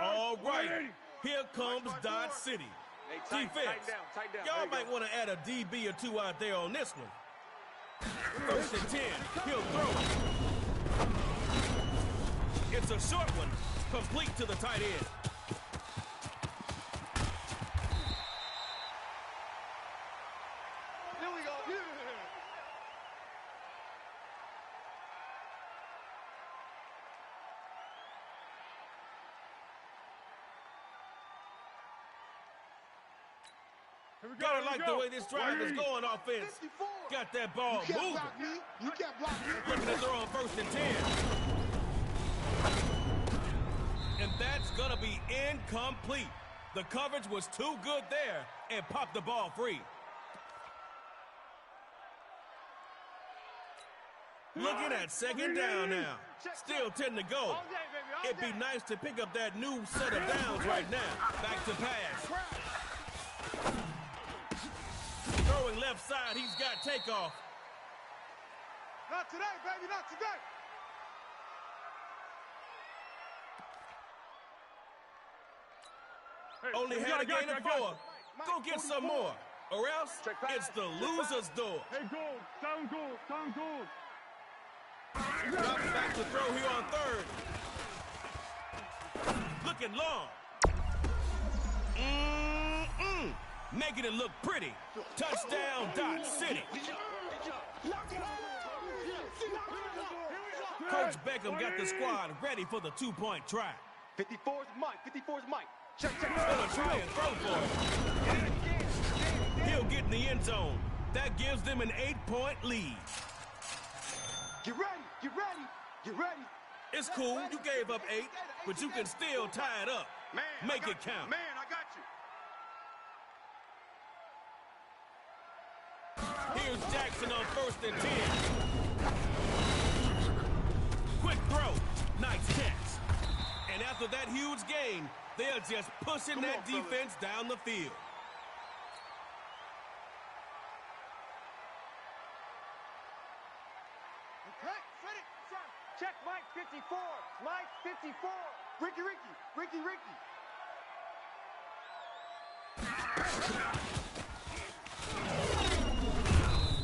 All right, here comes Dodge City. Hey, Defense. tight down. Y'all might want to add a DB or 2 out there on this one. 1st and 10, he'll throw it. It's a short one, complete to the tight end. Here we go. Gotta like the way this drive is going, offense. 54. Got that ball You can't moving. block me. You can't block me. Looking to throw on 1st and 10. And that's gonna be incomplete. The coverage was too good there and popped the ball free. Looking at 2nd down now. Still 10 to go. It'd be nice to pick up that new set of downs right now. Back to pass. Throwing left side, he's got takeoff. Not today, baby, not today. Only had a gain of 4. Go get some more, or else it's the loser's door. Hey, goal, down goal. Drops back to throw here on 3rd. Looking long. Making it look pretty. Touchdown, Dot City. Coach Beckham got the squad ready for the 2-point try. 54's Mike. Check. Gonna try and throw for it. He'll get in the end zone. That gives them an 8-point lead. Get ready. It's cool, you gave up 8, but you can still tie it up. Make it count. Man, I got you. Here's Jackson on 1st and 10. Quick throw. Nice catch. And after that huge gain, they're just pushing that defense down the field. Check Mike 54. Mike 54. Ricky.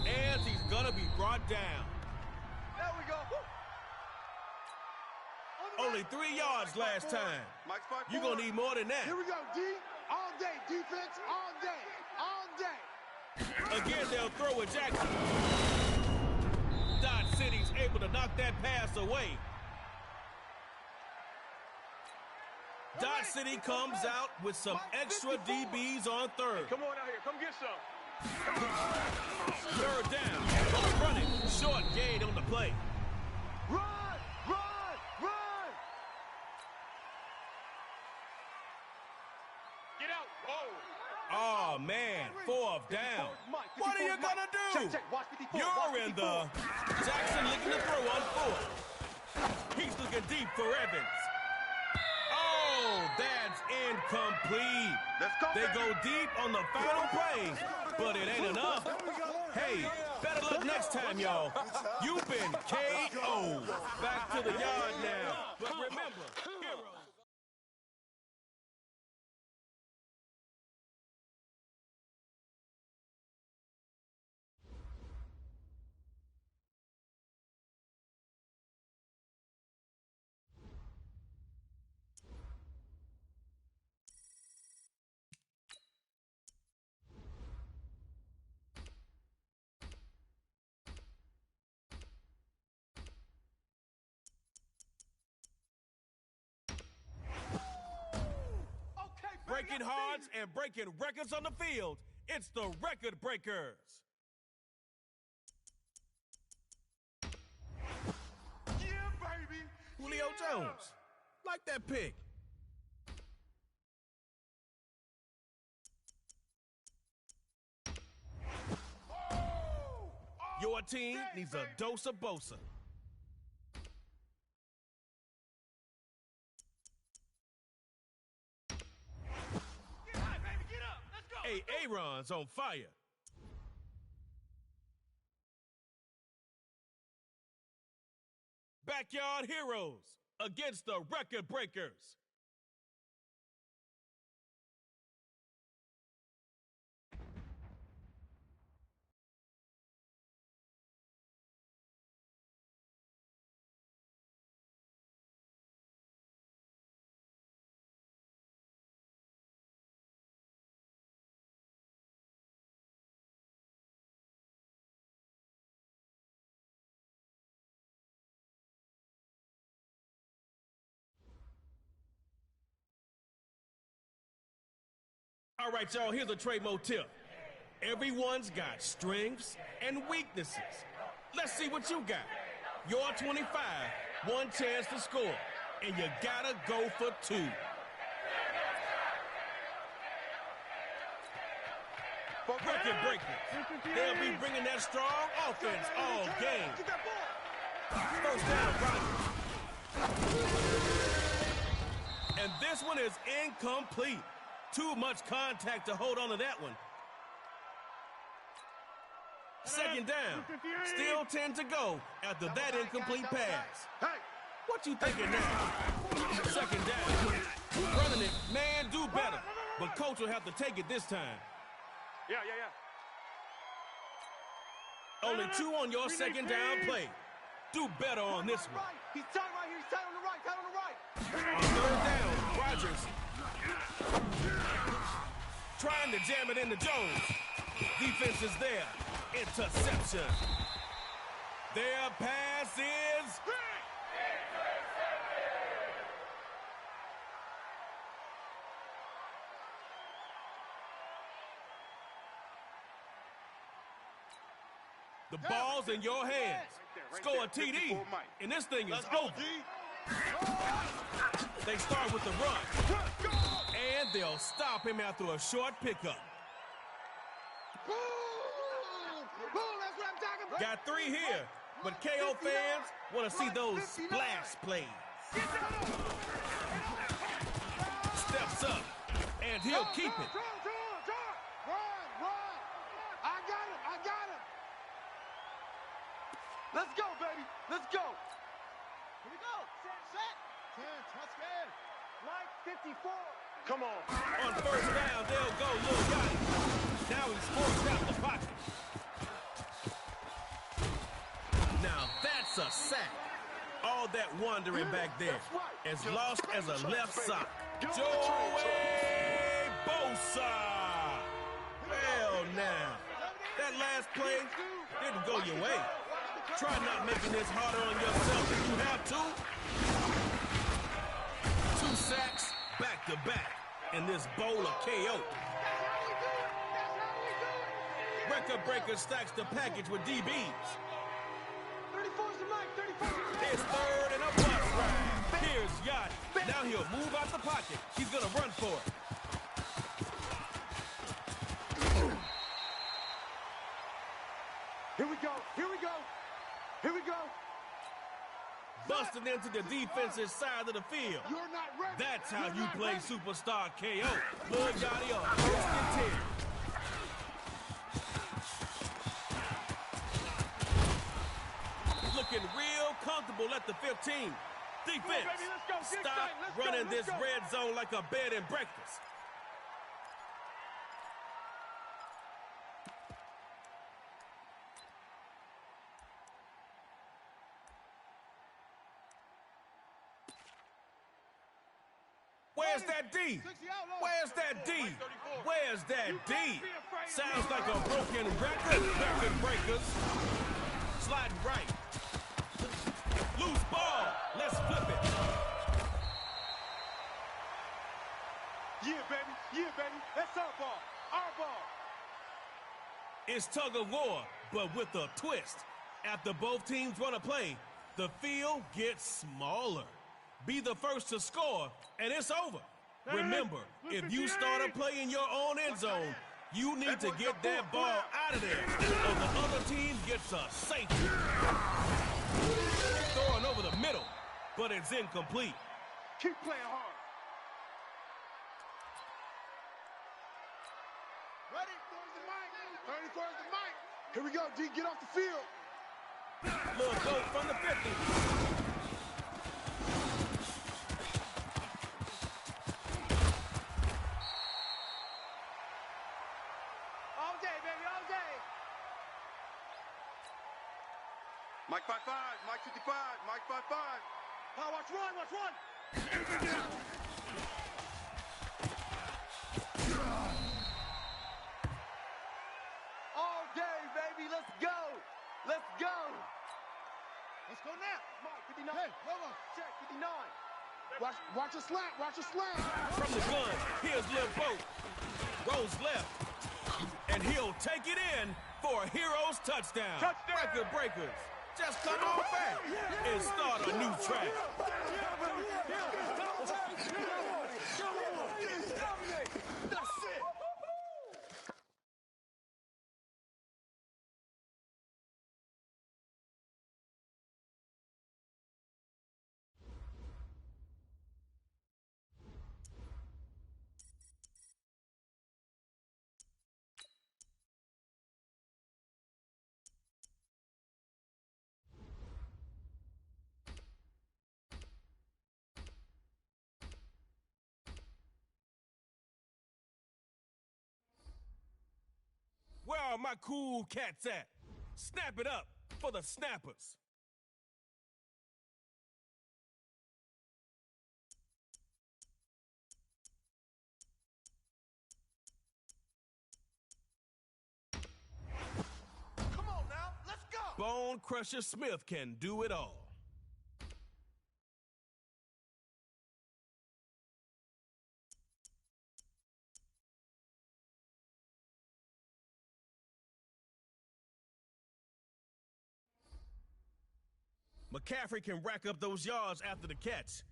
And he's gonna be brought down. There we go. Only 3 yards last time. You're gonna need more than that. Here we go, D. All day, defense, all day. Again, they'll throw at Jackson. Dodge City's able to knock that pass away. Dodge City comes out with some extra DBs on 3rd. Come on out here, come get some. 3rd down. Gonna run it. Short gain on the play. Run! Get out. Oh. Oh, man, 4th down. What are you going to do? You're in the Jackson looking to throw on 4th. He's looking deep for Evans. Oh, that's incomplete. They go deep on the final play, but it ain't enough. Hey, better luck next time, y'all. You've been KO'd. Back to the yard now. But remember, heroes. Breaking hearts and breaking records on the field. It's the Record Breakers. Yeah, baby. Julio Jones, like that pick. Your team needs a dose of Bosa. Hey, Aaron's on fire. Backyard heroes against the Record Breakers. All right, y'all, here's a trade motif. Everyone's got strengths and weaknesses. Let's see what you got. You're 25, one chance to score, and you gotta go for 2. Record Breakers. They'll be bringing that strong offense all game. First down, Rodgers. And this one is incomplete. Too much contact to hold on to that one. Second down. Still 10 to go after that incomplete pass. What you thinking now? Second down. Running it, man, do better. But coach will have to take it this time. Yeah. Only 2 on your second down play. Do better on this one. He's tight right here. He's tight on the right. Tight on the right. On third down, Rodgers trying to jam it into Jones. Defense is there. Interception. Their pass is... The ball's in your hands. Score a TD, and this thing is over. They start with the run, and they'll stop him after a short pickup. Got 3 here, but KO fans want to see those splash plays. Steps up, and he'll keep it. I got him. Let's go, baby. Let's go. Here we go. Set. 10, touch man. Like 54. Come on. On first down, they'll go Lil Yachty. Now he's forced out the pocket. Now that's a sack. All that wandering back there, as lost as a left sock. Joey Bosa. Hell now. That last play didn't go your way. Try not making this harder on yourself if you have to. 2 sacks back to back in this bowl of KO. Record Breaker stacks the package with DBs. 34's the mic, 34. It's third and a bus ride. Here's Yachty. Now he'll move out the pocket. He's going to run for it. go. Busting into the defensive side of the field. You're not ready. That's how You're you not play ready. superstar KO. Lil Yachty on 1st and 10. Looking real comfortable at the 15. Defense, baby, let's go. Get stop tight. Let's go. running Let's this go. red zone like a bed and breakfast. Where's that D? Where's that D? Where's that D? Sounds like a broken record breakers. Sliding right. Loose ball. Let's flip it. Yeah, baby. Yeah, baby. That's our ball. Our ball. It's tug of war, but with a twist. After both teams run a play, the field gets smaller. Be the first to score, and it's over. Remember, if you start a play in your own end zone, you need to get that ball out of there, or the other team gets a safety. Throwing over the middle, but it's incomplete. Keep playing hard. Ready? Towards the mic. 30 towards the mic. Here we go, D. Get off the field. Little go from the 50. Mike 5-5, Mike 55, Mike 5-5. Now watch run, watch run. All day, baby. Let's go. Let's go. Let's go now. Mark 59. Hey, hold on. Check 59. Watch a slant, watch a slant. From the gun, here's Lil Boat. Rolls left. And he'll take it in for a hero's touchdown. Record breakers. Just come on back and start a new track. That's it. Where are my cool cats at? Snap it up for the snappers. Come on now. Let's go. Bone Crusher Smith can do it all. McCaffrey can rack up those yards after the catch.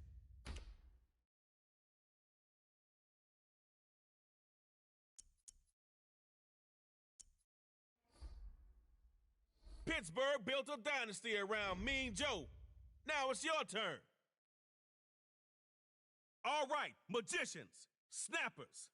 Pittsburgh built a dynasty around Mean Joe. Now it's your turn. All right, magicians, snappers.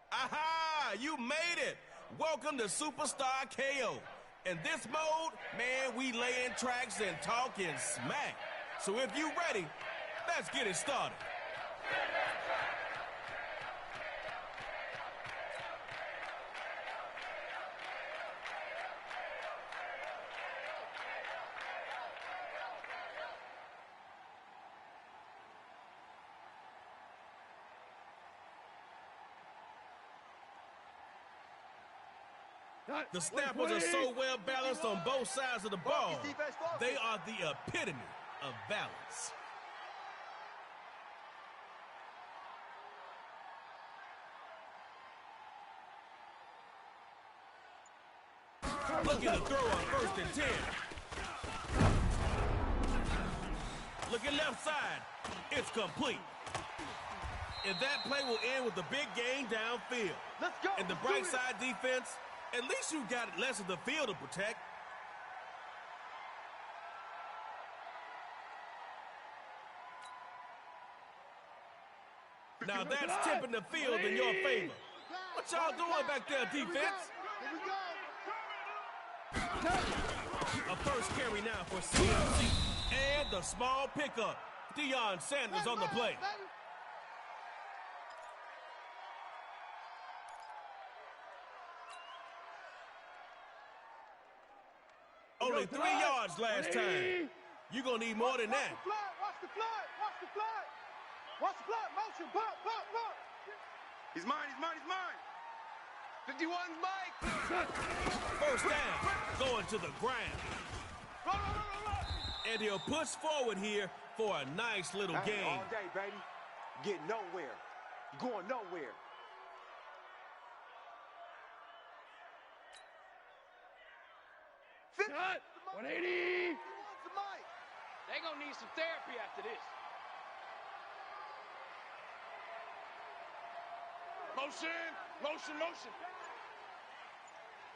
Aha! You made it! Welcome to Superstar KO. In this mode, man, we laying tracks and talking smack. So if you ready, let's get it started. The snappers are so well balanced on both sides of the ball. They are the epitome of balance. Looking to throw on 1st and 10. Looking left side. It's complete. And that play will end with a big gain downfield. Let's go. And the bright side defense, at least you got less of the field to protect. Now that's tipping the field in your favor. What y'all doing back there, defense? Here we go. A first carry now for CMC. And the small pickup. Deion Sanders on the play. Only 3 yards last time. You're going to need more than that. Watch the fly. Watch the fly. Watch the fly. Motion. Bump. He's mine, he's mine, he's mine. 51's Mike. First down, going to the ground. Run. And he'll push forward here for a nice little gain. All day, baby. Get nowhere. Going nowhere. Cut. 180. They're going to need some therapy after this. Motion.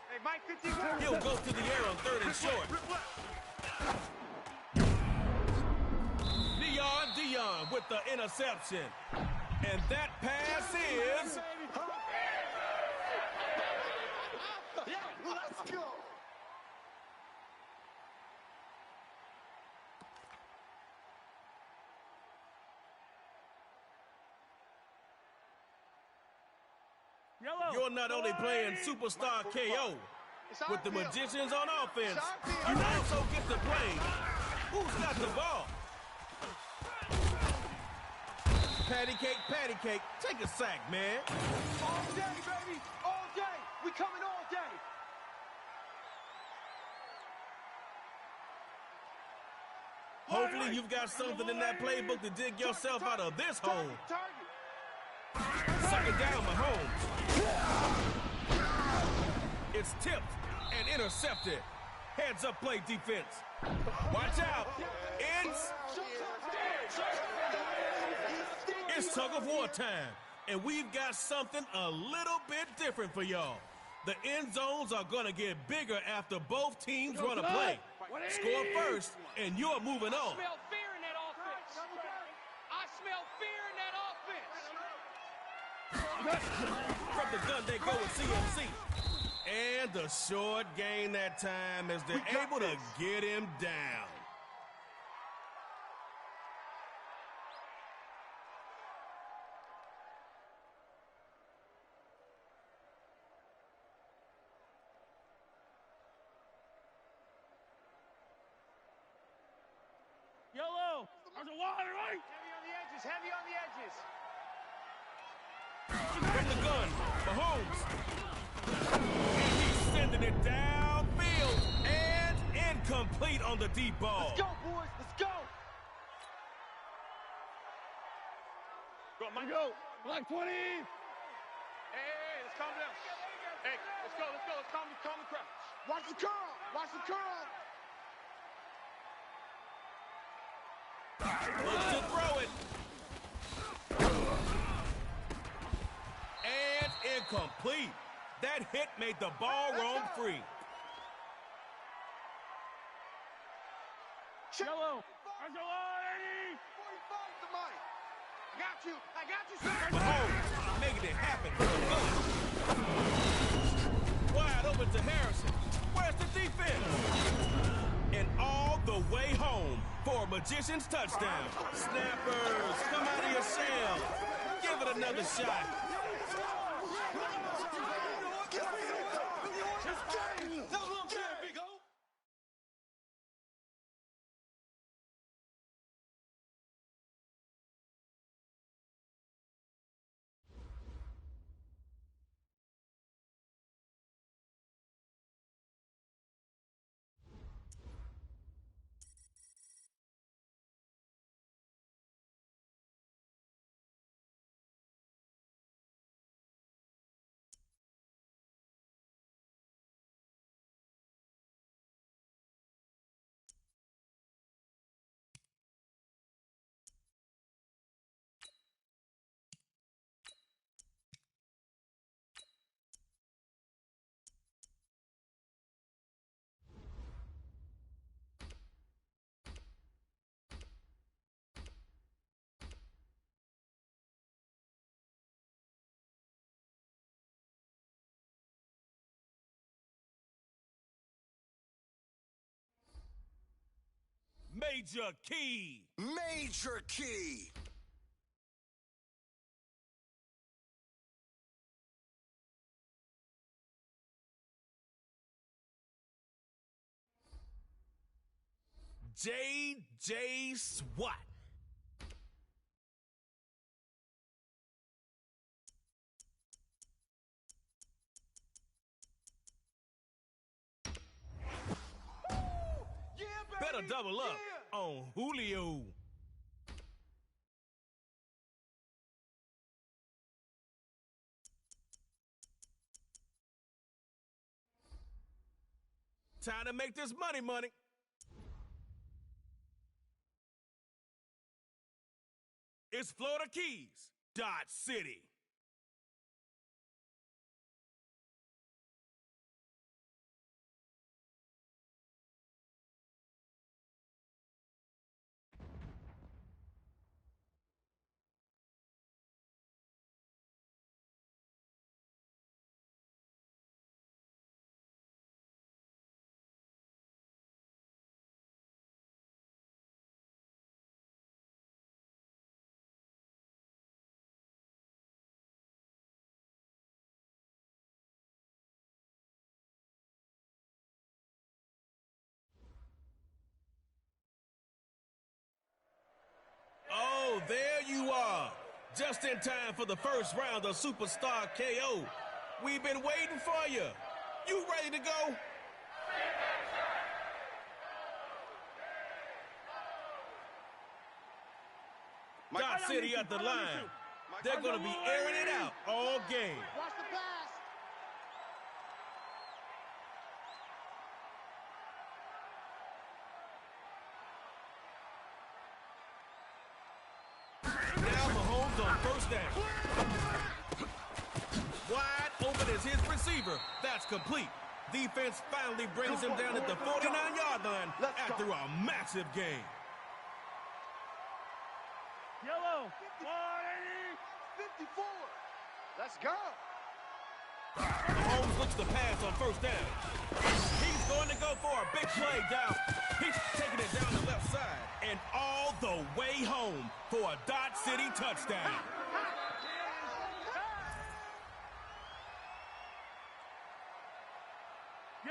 Hey, Mike, 51. He'll go to the air on 3rd and short. Deion with the interception. And that pass is... Let's go. You're not only playing Superstar KO with the magicians on offense, you also get to play who's got the ball. Patty cake, take a sack, man. All day, baby. All day. We coming all day. Hopefully you've got something in that playbook to dig yourself out of this hole. Target. Second down, Mahomes. It's tipped and intercepted. Heads up play defense. Watch out. It's tug of war time. And we've got something a little bit different for y'all. The end zones are going to get bigger after both teams run a play. Score first, and you're moving on. I smell fear in that offense. I smell fear in that offense. From the gun, they go with CMC. And the short gain that time as they're able to get him down. Yellow. There's a wire, right? Heavy on the edges. From the gun, Mahomes. And he's sending it downfield and incomplete on the deep ball. Let's go, boys. Let's go. Go. Black 20. Hey, let's calm down. Hey, let's go. Let's calm the crowd. Watch the curl. Looks to throw it. And incomplete. That hit made the ball roam free. Yellow. There's a wire. 45 to Mike. I got you, sir. Mahomes making it happen. Wide open to Harrison. Where's the defense? And all the way home for a Magician's touchdown. Snappers, come out of your shell. Give it another shot. Major key. Major key. J.J. SWAT. Better double up on Julio. Time to make this money. It's Florida Keys, Dot City. Oh, there you are. Just in time for the first round of Superstar KO. We've been waiting for you. You ready to go? Dot City at the line. They're going to be airing it out all game. Watch the pass. Now Mahomes on first down. Wide open is his receiver. That's complete. Defense finally brings him down at the 49-yard line after a massive game. Yellow. 180. 54. Let's go. Mahomes looks to pass on first down. He's going to go for a big play down. He's taking it down the left side and all the way home for a Dot City touchdown.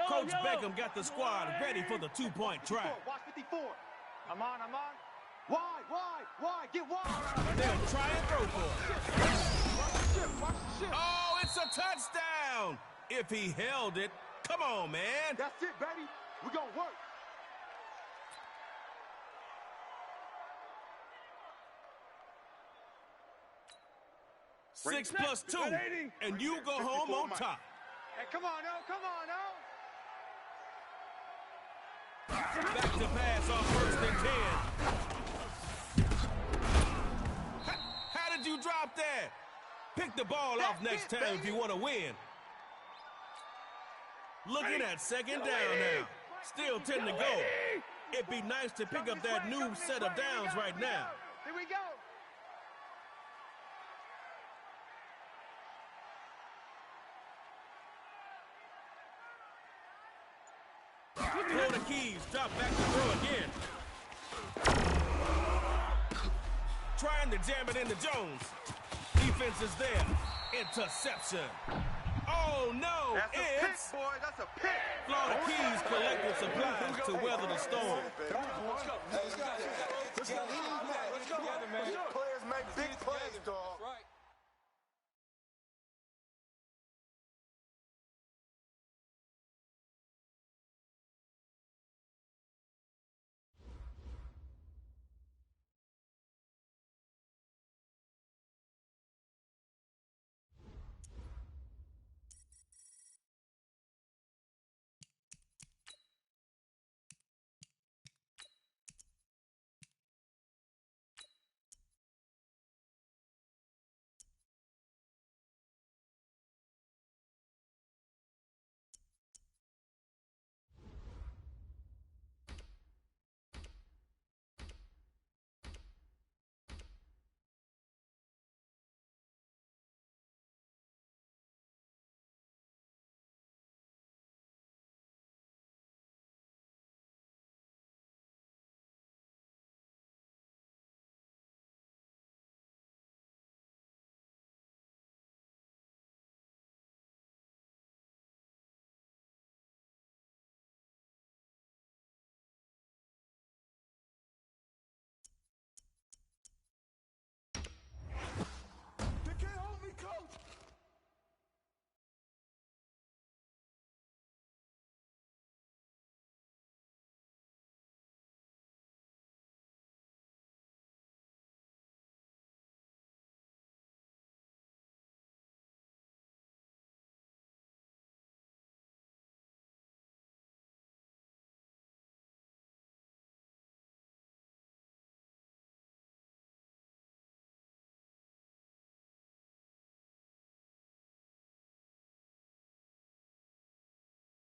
Coach Beckham got the squad ready for the two-point try. Watch 54. I'm on. Wide. Get wide. They'll try and throw for it. Watch the shift. Oh, it's a touchdown. If he held it, come on, man. That's it, baby. We're going to work. Six plus 2, and you go home on top. Hey, come on, now. Back to pass on first and 10. How did you drop that? Pick the ball off next time if you want to win. Looking at second down now. Still 10 to go. It'd be nice to pick up that new set of downs right now. Here we go. Florida Keys drop back to throw again. Trying to jam it into Jones. Defense is there. Interception. Oh, no, That's a it's... pick, boy. That's a pick. Florida Keys collecting supplies to weather the storm. Let's go. Players make big plays, dog.